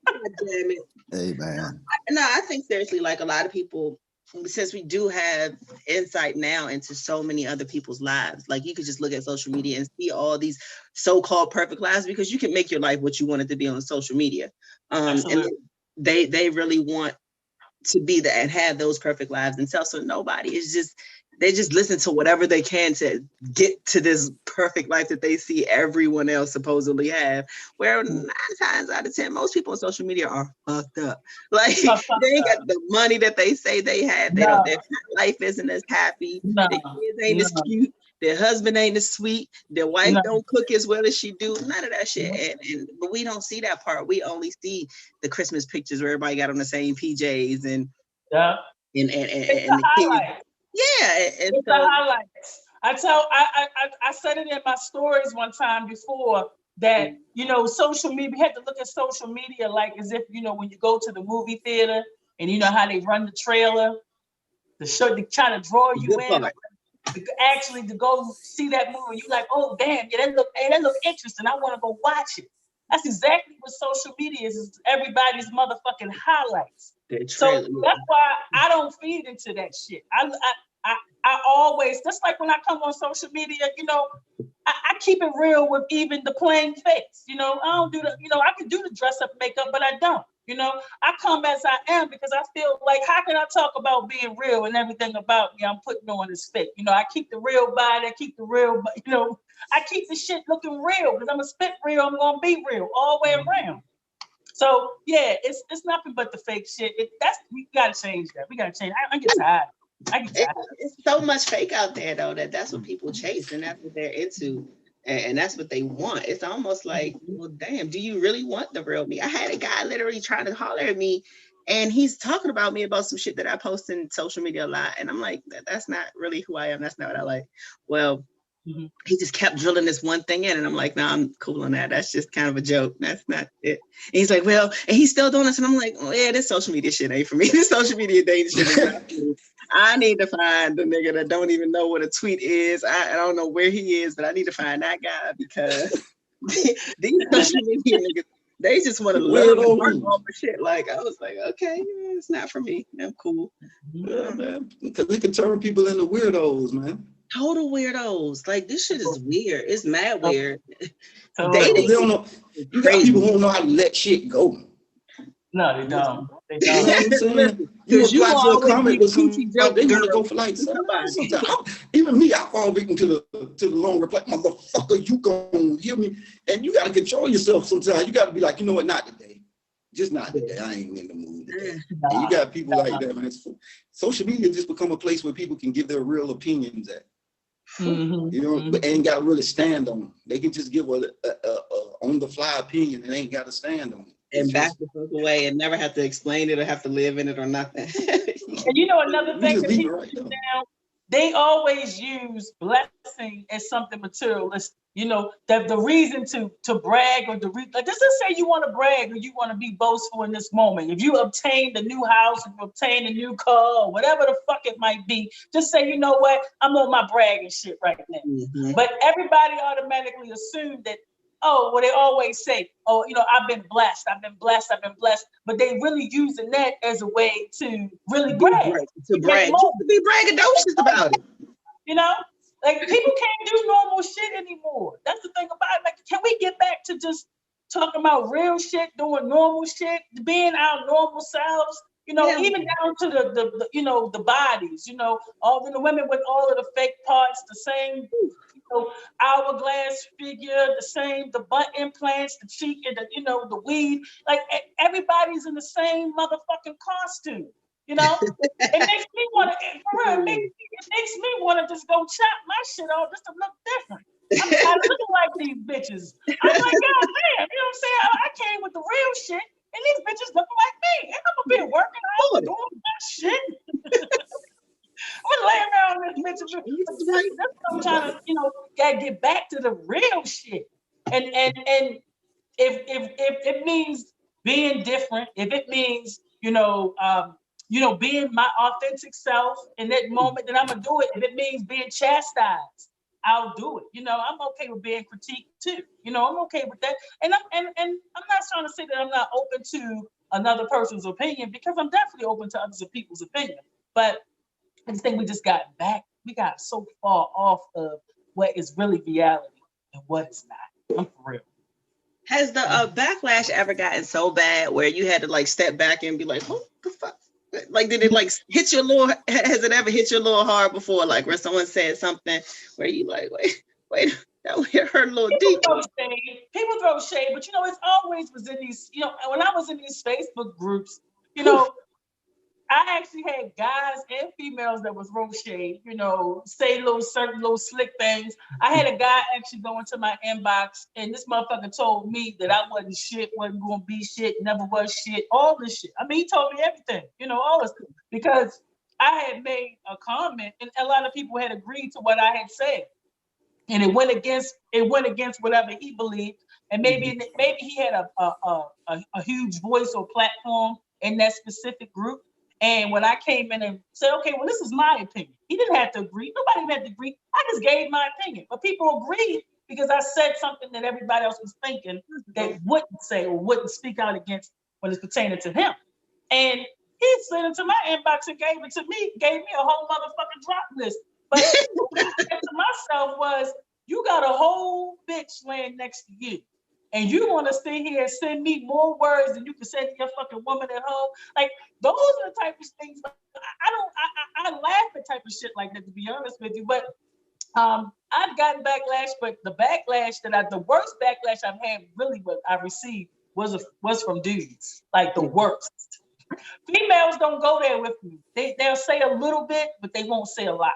God damn it. Hey, man. I think seriously, like a lot of people, since we do have insight now into so many other people's lives, like you could just look at social media and see all these so-called perfect lives because you can make your life what you want it to be on social media. And they really want to be that and have those perfect lives themselves. So nobody is just, they just listen to whatever they can to get to this perfect life that they see everyone else supposedly have. Where 9 times out of 10, most people on social media are fucked up. Like they ain't got the money that they say they have. They don't. Their life isn't as happy. Their kids ain't as cute. Their husband ain't as sweet. Their wife don't cook as well as she do. None of that shit. But we don't see that part. We only see the Christmas pictures where everybody got on the same PJs and the kids. Yeah, it's the highlights. I said it in my stories one time before that, you know, social media, we had to look at social media like as if, you know, when you go to the movie theater and you know how they run the trailer, the show, they try to draw you in, actually to go see that movie. You like, oh damn, yeah, that look interesting. I want to go watch it. That's exactly what social media is everybody's motherfucking highlights. So that's why I don't feed into that shit. I always, just like when I come on social media, you know, I keep it real with even the plain face. You know, I don't do the, you know, I can do the dress up makeup, but I don't. You know, I come as I am because I feel like, how can I talk about being real and everything about me I'm putting on is fake? You know, I keep the real body, I keep the real, you know, I keep the shit looking real because I'm gonna spit real, I'm gonna be real all the way around. So yeah, it's nothing but the fake shit. We gotta change that. We gotta change. I get tired. It's so much fake out there though that's what people chase and that's what they're into. And that's what they want. It's almost like, well, damn, do you really want the real me? I had a guy literally trying to holler at me and he's talking about me about some shit that I post in social media a lot. And I'm like, that's not really who I am. That's not what I like. Well, he just kept drilling this one thing in. And I'm like, nah, I'm cool on that. That's just kind of a joke. That's not it. And he's like, well, and he's still doing this. And I'm like, oh yeah, this social media shit ain't for me. This social media dating shit ain't for me. I need to find the nigga that don't even know what a tweet is. I don't know where he is, but I need to find that guy because these social media niggas, they just want to learn and work on the shit. Like, I was like, okay, it's not for me. I'm cool. Yeah, man. Because it can turn people into weirdos, man. Total weirdos. Like, this shit is weird. It's mad weird. They don't know. You got people who don't know how to let shit go. No, they don't. They don't. You know what I'm saying? You apply to a comment with somebody, they want to go for like sometimes, even me, I fall victim to the long reply, motherfucker, you gonna hear me? And you gotta control yourself sometimes. You gotta be like, you know what, not today. Just not today. I ain't in the mood today. And you got people like that, man. Social media just become a place where people can give their real opinions at. You know, but ain't gotta really stand on them. They can just give a on the fly opinion and ain't gotta stand on it. And back the fuck away and never have to explain it or have to live in it or nothing. And you know another thing that people do now, they always use blessing as something materialistic. You know, that the reason to brag or like just say you want to brag or you want to be boastful in this moment. If you obtained a new house, if you obtained a new car, or whatever the fuck it might be, just say, you know what, I'm on my bragging shit right now. But everybody automatically assume that, oh, well, they always say, oh, you know, I've been blessed. But they really using that as a way to really brag. To be braggadocious about it. You know, like people can't do normal shit anymore. That's the thing about it. Like, can we get back to just talking about real shit, doing normal shit, being our normal selves? You know, even down to the you know, the bodies, you know, all the women with all of the fake parts, the same, you know, hourglass figure, the same, the butt implants, the cheek, and the, you know, the weed. Like everybody's in the same motherfucking costume. You know, it makes me want to, for real, it makes me want to just go chop my shit off just to look different. I'm tired of looking like these bitches. I'm like, God damn, you know what I'm saying? I came with the real shit, and these bitches looking like me. And I'm been working out, doing my shit. I'm laying around this bitch. That's what I'm trying to, you know, gotta get back to the real shit. And if it means being different, if it means, you know, being my authentic self in that moment, then I'm gonna do it. If it means being chastised, I'll do it. You know, I'm okay with being critiqued too. You know, I'm okay with that. And I'm not trying to say that I'm not open to another person's opinion, because I'm definitely open to other people's opinion. But I just think we got so far off of what is really reality and what is not. I'm for real. Has the backlash ever gotten so bad where you had to like step back and be like, what the fuck? Like, did it like hit you a little? Has it ever hit you a little hard before? Like, where someone said something where you like, wait, that hurt a little deep. People throw shade, but you know, it's always was in these. You know, when I was in these Facebook groups, you know, I actually had guys and females that was throw shade. You know, say certain little slick things. I had a guy actually go into my inbox, and this motherfucker told me that I wasn't shit, wasn't gonna be shit, never was shit, all this shit. I mean, he told me everything, you know, all this, because I had made a comment, and a lot of people had agreed to what I had said, and it went against whatever he believed, and maybe he had a huge voice or platform in that specific group. And when I came in and said, okay, well, this is my opinion. He didn't have to agree. Nobody had to agree. I just gave my opinion. But people agreed because I said something that everybody else was thinking that wouldn't say or wouldn't speak out against when it's pertaining to him. And he slid into my inbox and gave me a whole motherfucking drop list. But what I said to myself was, you got a whole bitch laying next to you, and you want to sit here and send me more words than you can say to your fucking woman at home. Like, those are the type of things. I laugh at type of shit like that, to be honest with you. But I've gotten backlash, but the worst backlash I've had, really, what I received was from dudes, like the worst. Females don't go there with me. They'll say a little bit, but they won't say a lot.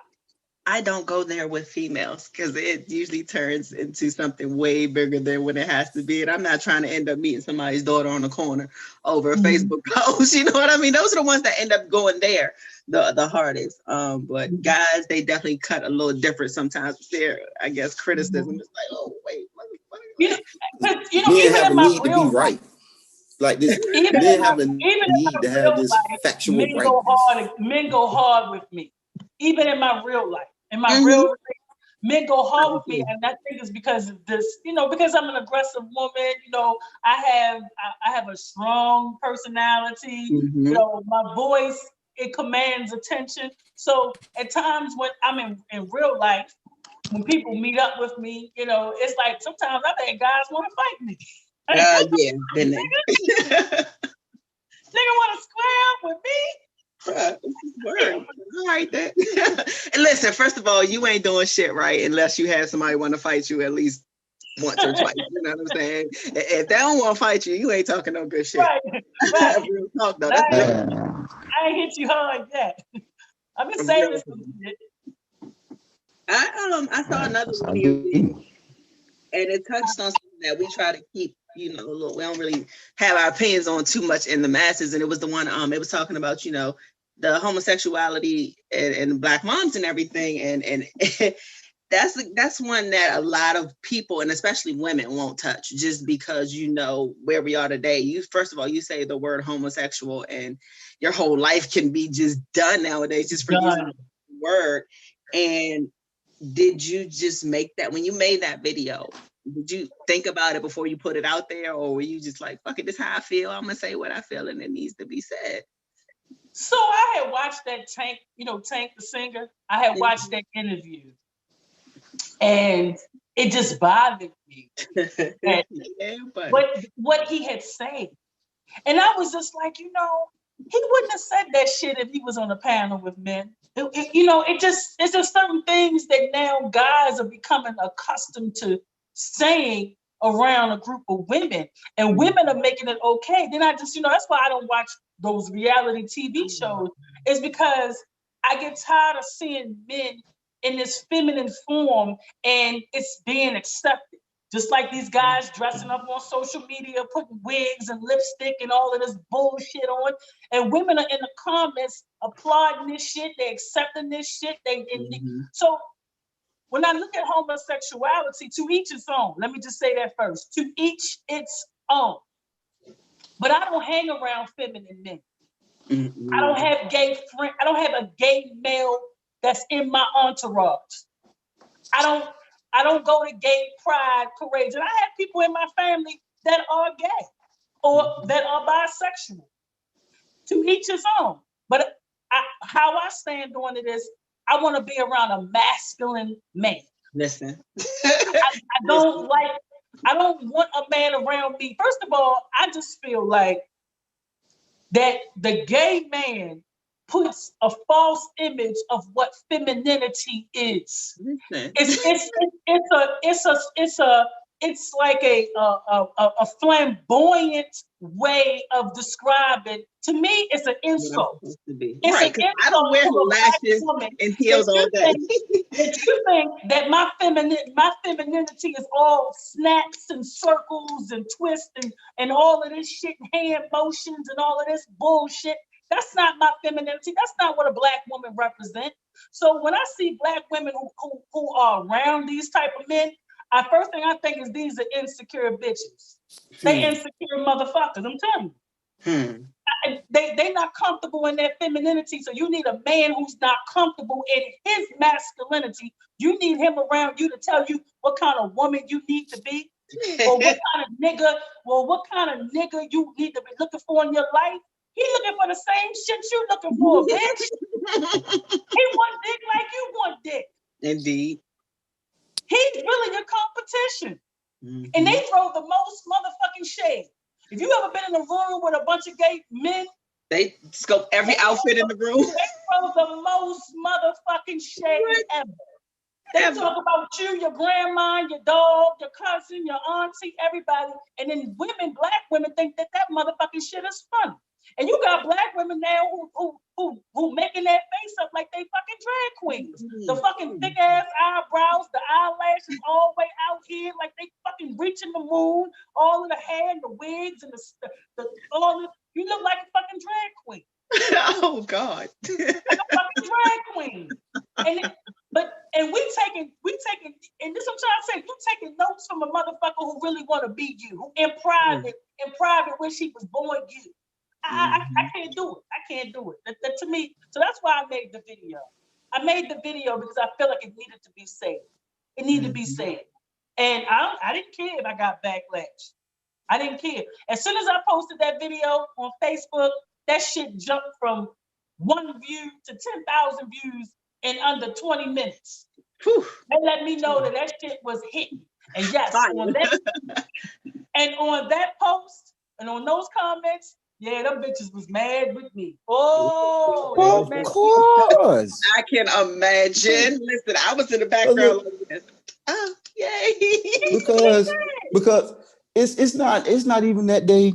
I don't go there with females because it usually turns into something way bigger than what it has to be. And I'm not trying to end up meeting somebody's daughter on the corner over a Facebook post. You know what I mean? Those are the ones that end up going there the hardest. But guys, they definitely cut a little different sometimes with their, I guess, criticism. It's like, oh, wait. Men have a need to be right. Like this, men have a need to have this factual right. Men go hard with me, even in my real life. In my real life, men go hard with me, and I think it's because of this, you know, because I'm an aggressive woman. You know, I have a strong personality. You know, my voice, it commands attention. So at times when I'm in real life, when people meet up with me, you know, it's like sometimes I think guys want to fight me. Yeah, been there. Nigga want to square up with me? Word. All right, then. And listen, first of all, you ain't doing shit right unless you have somebody want to fight you at least once or twice. You know what I'm saying? If they don't want to fight you, you ain't talking no good shit. Right. Real talk, though. I ain't hit you hard yet. I've been saying some shit. I saw another one here, and it touched on something that we try to keep, you know, we don't really have our opinions on too much in the masses. And it was the one, it was talking about, you know, the homosexuality and Black moms and everything. And that's one that a lot of people, and especially women, won't touch, just because, you know, where we are today. First of all, you say the word homosexual and your whole life can be just done nowadays just for using the word. And did you just make that, when you made that video, did you think about it before you put it out there, or were you just like, fuck it, this is how I feel, I'm gonna say what I feel and it needs to be said? So I had watched that Tank the singer. I had watched that interview, and it just bothered me what he had said. And I was just like, you know, he wouldn't have said that shit if he was on a panel with men. It's just certain things that now guys are becoming accustomed to saying around a group of women, and women are making it okay. Then I just, that's why I don't watch those reality TV shows, is because I get tired of seeing men in this feminine form and it's being accepted. Just like these guys dressing up on social media, putting wigs and lipstick and all of this bullshit on. And women are in the comments applauding this shit. They accepting this shit. So when I look at homosexuality, to each its own. Let me just say that first. To each its own. But I don't hang around feminine men. I don't have gay friends. I don't have a gay male that's in my entourage. I don't go to gay pride parades. And I have people in my family that are gay or that are bisexual. To each his own. But how I stand on it is I want to be around a masculine man. Listen. I don't want a man around me. First of all, I just feel like that the gay man puts a false image of what femininity is. It's like a flamboyant way of describing. To me, it's an insult. It's right, because I don't wear lashes and heels all day. If you think that my femininity is all snaps and circles and twists and all of this shit, hand motions and all of this bullshit, that's not my femininity. That's not what a Black woman represents. So when I see Black women who are around these type of men, first thing I think is these are insecure bitches. They insecure motherfuckers, I'm telling you. They not comfortable in their femininity, so you need a man who's not comfortable in his masculinity. You need him around you to tell you what kind of woman you need to be, or what kind of nigga you need to be looking for in your life. He looking for the same shit you looking for, bitch. He want dick like you want dick. Indeed. He's really your competition. And they throw the most motherfucking shade. If you ever been in a room with a bunch of gay men, they scope every outfit in the room. They throw the most motherfucking shade ever. They talk about you, your grandma, your dog, your cousin, your auntie, everybody. And then Black women think that motherfucking shit is funny. And you got Black women now who making that face up like they fucking drag queens. The fucking thick ass eyebrows, the eyelashes all the way out here, like they fucking reaching the moon. All of the hair and the wigs and you look like a fucking drag queen. Oh God. Like a fucking drag queen. And we taking, and this I'm trying to say, you taking notes from a motherfucker who really want to be you, who in private wish he was born you. I can't do it. I can't do it. That to me, so that's why I made the video. I made the video because I feel like it needed to be said. It needed to be said. And I didn't care if I got backlash. I didn't care. As soon as I posted that video on Facebook, that shit jumped from 1 view to 10,000 views in under 20 minutes. Whew. They let me know that shit was hitting. And yes, on that post and on those comments, yeah, them bitches was mad with me. Oh, of course. I can imagine. Listen, I was in the background like this. Oh, yay. Because it's not even that they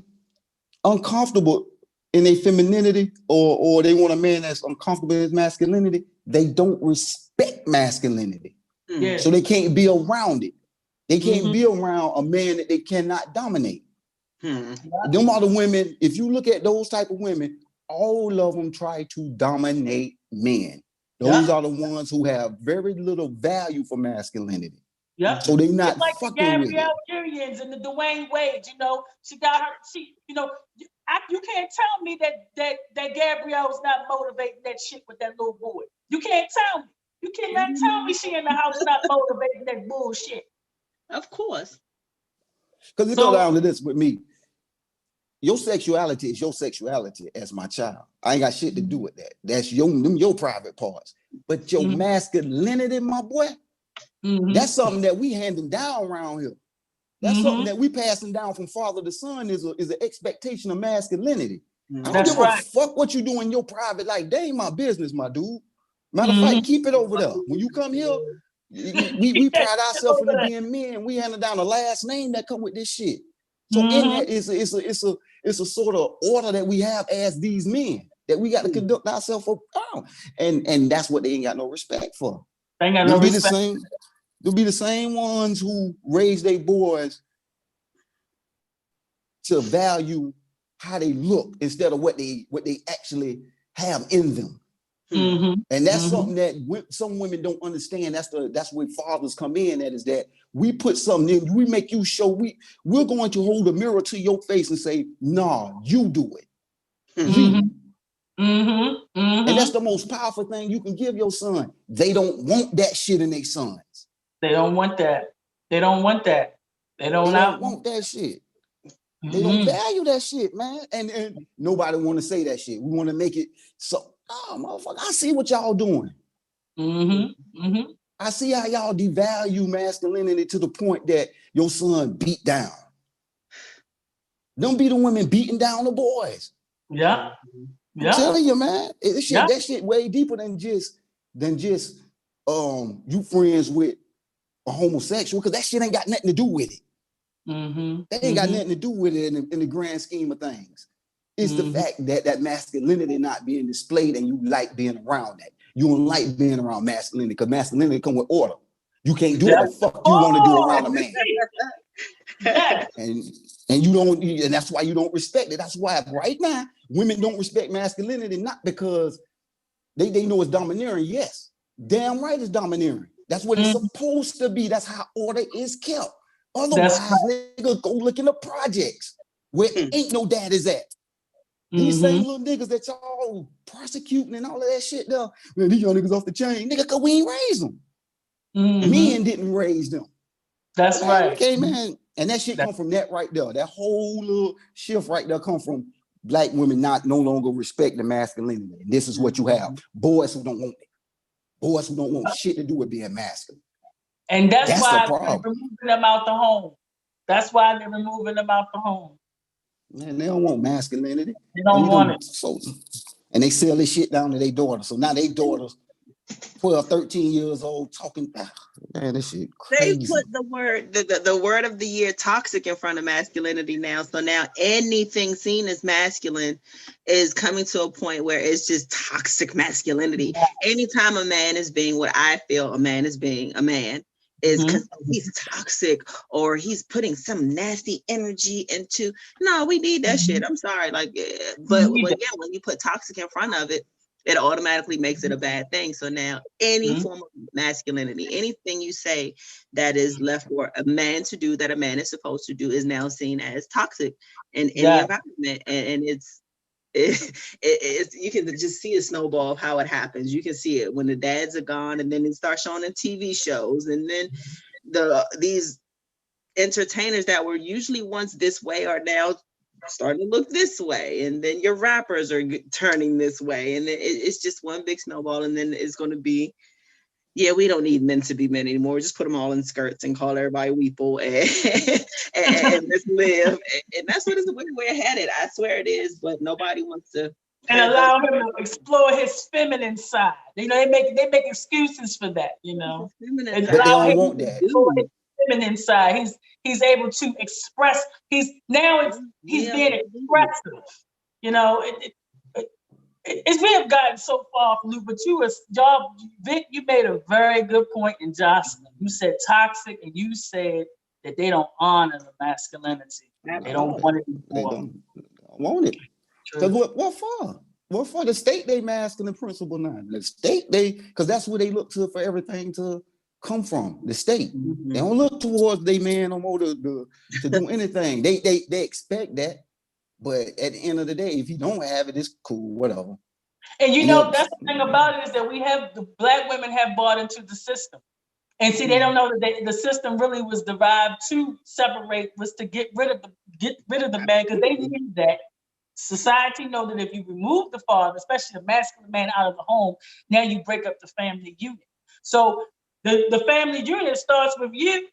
uncomfortable in their femininity or they want a man that's uncomfortable in his masculinity. They don't respect masculinity. Yeah. So they can't be around it. They can't be around a man that they cannot dominate. Them are the women, if you look at those type of women, all of them try to dominate men. Those are the ones who have very little value for masculinity. Yeah. So they not it's like fucking with it. Gabrielle Unions and the Dwayne Wade, she got her, you can't tell me that Gabrielle's not motivating that shit with that little boy. You can't tell me. You cannot tell me she in the house not motivating that bullshit. Of course. Because it goes down to this with me. Your sexuality is your sexuality as my child. I ain't got shit to do with that. That's your private parts. But your masculinity, my boy, that's something that we handing down around here. That's something that we passing down from father to son is an expectation of masculinity. I don't give a fuck what you do in your private life. They ain't my business, my dude. Matter of fact, keep it over there. When you come here, we pride ourselves in being men. We handle down the last name that come with this shit. So in that it's a sort of order that we have as these men that we got to conduct ourselves around. And that's what they ain't got no respect for. They ain't got no respect. They'll be the same ones who raise their boys to value how they look instead of what they actually have in them. And that's something that some women don't understand. That's where fathers come in. That is that we put something in, we make you show we're going to hold a mirror to your face and say, nah, you do it. And that's the most powerful thing you can give your son. They don't want that shit in their sons. They don't want that. They don't want that. They don't want that shit. They don't value that shit, man. And nobody want to say that shit. We want to make it so, motherfucker, I see what y'all doing. I see how y'all devalue masculinity to the point that your son beat down. Don't be the women beating down the boys. Yeah. I'm telling you, man. That shit way deeper than just you friends with a homosexual, because that shit ain't got nothing to do with it. That ain't got nothing to do with it in the grand scheme of things. It's the fact that masculinity not being displayed and you like being around that. You don't like being around masculinity because masculinity come with order. You can't do what the fuck you want to do around a man. And you don't, and that's why you don't respect it. That's why right now women don't respect masculinity, not because they know it's domineering. Yes, damn right it's domineering. That's what it's supposed to be. That's how order is kept. Otherwise, niggas go look in the projects where ain't no daddies at. These same little niggas that y'all prosecuting and all of that shit, though. Man, these young niggas off the chain, nigga, because we ain't raised them. Men didn't raise them. That's right. Okay, man. And that shit come from that right there. That whole little shift right there come from black women no longer respecting masculinity. And this is what you have. Boys who don't want it. Boys who don't want shit to do with being masculine. And that's why they're removing them out the home. That's why they're removing them out the home. Man, they don't want masculinity. They don't want it. So, and they sell this shit down to their daughters. So now they daughters, 12, 13 years old, talking. Man, this shit crazy. They put the word of the year, toxic, in front of masculinity now. So now anything seen as masculine is coming to a point where it's just toxic masculinity. Anytime a man is being what I feel a man is being a man, is because he's toxic or he's putting some nasty energy into. No, we need that shit. I'm sorry, but when you put toxic in front of it, it automatically makes it a bad thing. So now any form of masculinity, anything you say that is left for a man to do that a man is supposed to do is now seen as toxic in the environment, and it's you can just see a snowball of how it happens. You can see it when the dads are gone, and then it starts showing in TV shows, and then these entertainers that were usually once this way are now starting to look this way, and then your rappers are turning this way, and then it's just one big snowball, and then it's going to be, we don't need men to be men anymore. Just put them all in skirts and call everybody weeple and let's live. And that's what we're headed. I swear it is, but nobody wants to. And allow him to explore his feminine side. They make excuses for that, But they don't want that. His feminine side. He's able to express. He's being expressive. We have gotten so far from Luke, but Vic, you made a very good point in Jocelyn. You said toxic, and you said that they don't honor the masculinity. They don't want it anymore. They don't want it. Because what for? What for? The state they masculine principle now. The state because that's where they look to for everything to come from. The state. They don't look towards their man no more to do anything. They expect that. But at the end of the day, if you don't have it, it's cool, whatever. And that's the thing about it, is that the black women have bought into the system. And see, they don't know that the system really was derived to get rid of the man, because they knew that society know that if you remove the father, especially the masculine man, out of the home, now you break up the family unit. So the family unit starts with you.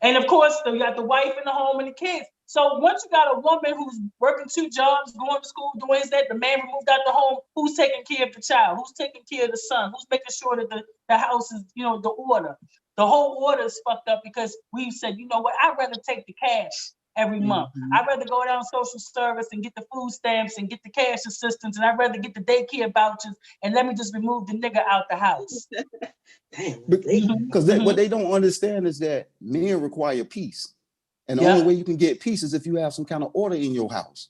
And of course, you got the wife in the home and the kids. So once you got a woman who's working 2 jobs, going to school, doing that, the man removed out the home, who's taking care of the child? Who's taking care of the son? Who's making sure that the house is, the order? The whole order is fucked up because we said, you know what, I'd rather take the cash every month. I'd rather go down social service and get the food stamps and get the cash assistance, and I'd rather get the daycare vouchers, and let me just remove the nigga out the house. Because what they don't understand is that men require peace. And the only way you can get peace is if you have some kind of order in your house.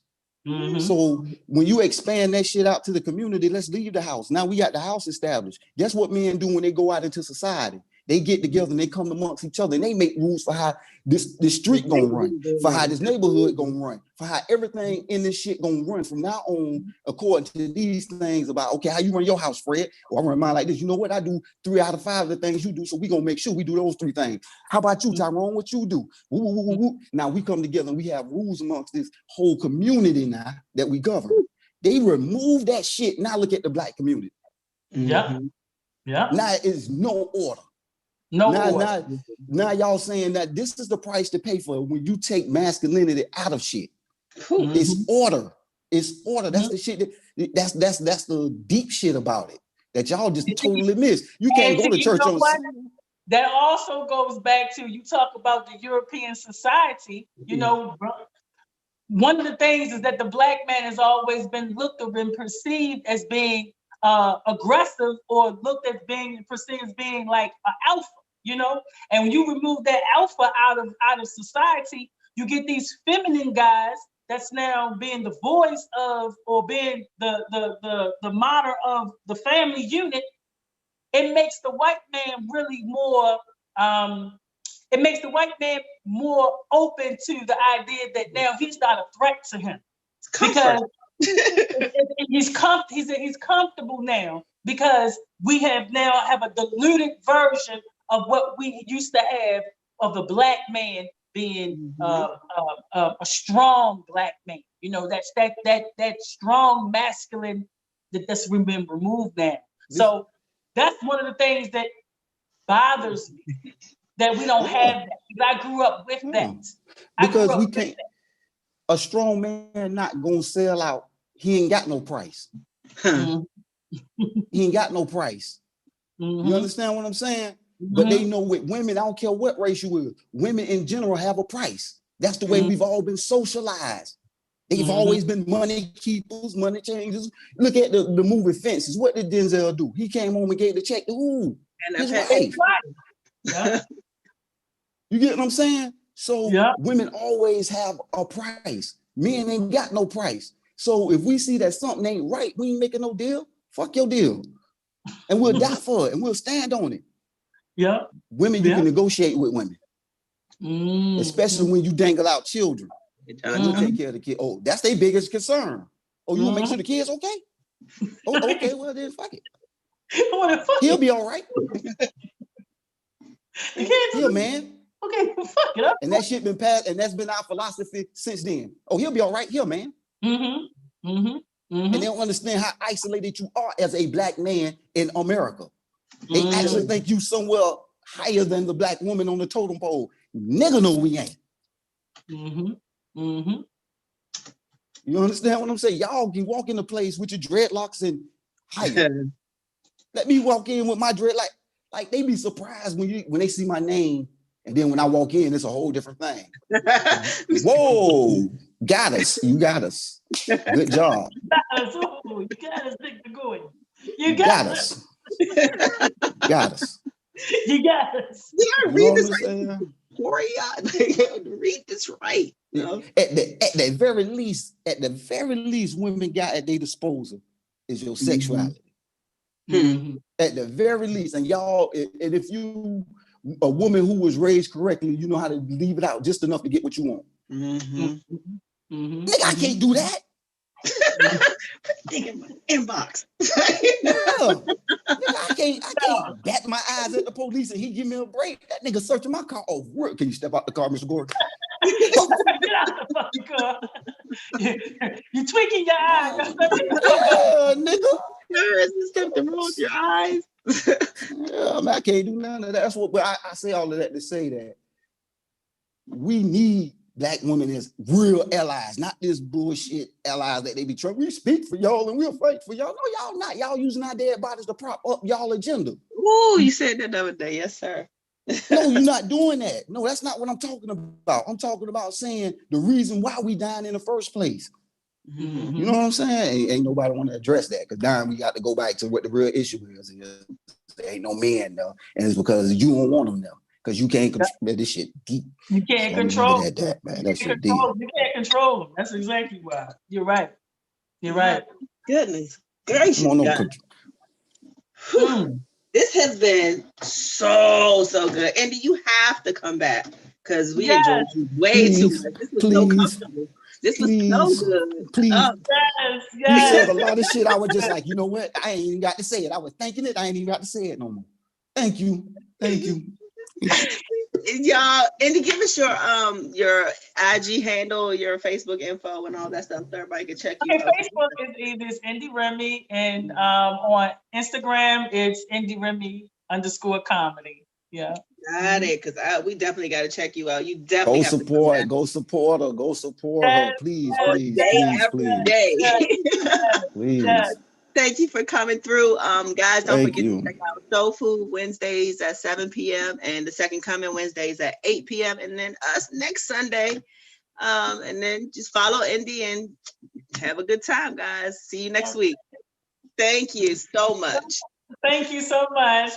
So when you expand that shit out to the community, let's leave the house. Now we got the house established. Guess what men do when they go out into society? They get together and they come amongst each other and they make rules for how this street gonna run, for how this neighborhood gonna run, for how everything in this shit gonna run from now on, according to these things about, okay, how you run your house, Fred? Or I run mine like this. You know what? I do 3 out of 5 of the things you do, so we gonna make sure we do those 3 things. How about you, Tyrone? What you do? Woo, woo, woo, woo. Now we come together and we have rules amongst this whole community now that we govern. They remove that shit. Now look at the Black community. Yeah. Yeah. Now it's no order. No order. Now y'all saying that this is the price to pay for it when you take masculinity out of shit. It's order. It's order. That's the shit that's the deep shit about it that y'all just totally miss. You can't go to church on. That also goes back to, you talk about the European society, you know, one of the things is that the Black man has always been looked or been perceived as being aggressive, or looked at being perceived as being like an alpha, you know. And when you remove that alpha out of society, you get these feminine guys that's now being the voice of, or being the model of the family unit. It makes the white man really more. It makes the white man more open to the idea that now he's not a threat to him, because he's comfortable now, because we have a diluted version of what we used to have of the Black man being a strong Black man. You know, that's that strong masculine that's been removed now. So that's one of the things that bothers me, that we don't have that. Because I grew up with that. Because we can't. A strong man not gonna sell out. He ain't got no price. He ain't got no price. You understand what I'm saying? But they know with women, I don't care what race you is, women in general have a price. That's the way we've all been socialized. They've always been money keepers, money changers. Look at the movie Fences. What did Denzel do? He came home and gave the check to who? His wife. Yeah. You get what I'm saying? So women always have a price. Men ain't got no price. So if we see that something ain't right, we ain't making no deal. Fuck your deal. And we'll die for it and we'll stand on it. Yeah. Women, you can negotiate with women. Especially when you dangle out children. And we'll take care of the kid. Oh, that's their biggest concern. Oh, you want to make sure the kid's okay? Oh, okay, well then fuck it. He'll be all right. Yeah, man. Okay, fuck it up. And that shit been passed, and that's been our philosophy since then. Oh, he'll be all right here, man. And they don't understand how isolated you are as a Black man in America. They actually think you somewhere higher than the Black woman on the totem pole. Nigga, no, we ain't. You understand what I'm saying? Y'all can walk in the place with your dreadlocks and higher. Let me walk in with my dread, like they be surprised when they see my name, and then when I walk in, it's a whole different thing. Whoa, got us. You got us. Good job. You got us, Victor Gordon. You got us. Got us. You got us. Did I read this right? Read this right. You know? At the very least, women got at their disposal is your sexuality. At the very least, and y'all, and if you a woman who was raised correctly, you know how to leave it out just enough to get what you want. Nigga, I can't do that. Think in my inbox. Nigga, I can't bat my eyes at the police and he give me a break. That nigga searching my car. Oh, word. Can you step out the car, Mr. Gordon? Get out the fucking car. You tweaking your eyes. Nigga. There is stuff to roll your eyes. Man, I can't do none of that. That's what, but I say all of that to say that we need Black women as real allies, not this bullshit allies that they be trying. We speak for y'all and we'll fight for y'all. No, y'all not. Y'all using our dead bodies to prop up y'all agenda. Ooh, you said that the other day. Yes, sir. No, you're not doing that. No, that's not what I'm talking about. I'm talking about saying the reason why we dying in the first place. You know what I'm saying? Ain't nobody want to address that, because now we got to go back to what the real issue is. There ain't no men though, and it's because you don't want them though, because you can't control this shit deep. You can't control that, man. That shit deep. You can't control them. That's exactly why. You're right. You're right. Goodness gracious. This has been so good. Andy, you have to come back because we enjoyed you way too much. This was so comfortable. This was so good. Please. Oh. You said a lot of shit. I was just like, you know what? I ain't even got to say it. I was thinking it. I ain't even got to say it no more. Thank you. Y'all, Andy, give us your IG handle, your Facebook info, and all that stuff so everybody can check you out. Facebook is either InDi Remy, and on Instagram it's InDi Remy _comedy. Yeah. Got it, because we definitely got to check you out. You definitely go support her. Please. Please. Thank you for coming through. Guys, don't forget to check out Soul Food Wednesdays at 7 p.m. and the Second Coming Wednesdays at 8 p.m. and then us next Sunday. And then just follow Indy and have a good time, guys. See you next week. Thank you so much. Thank you so much.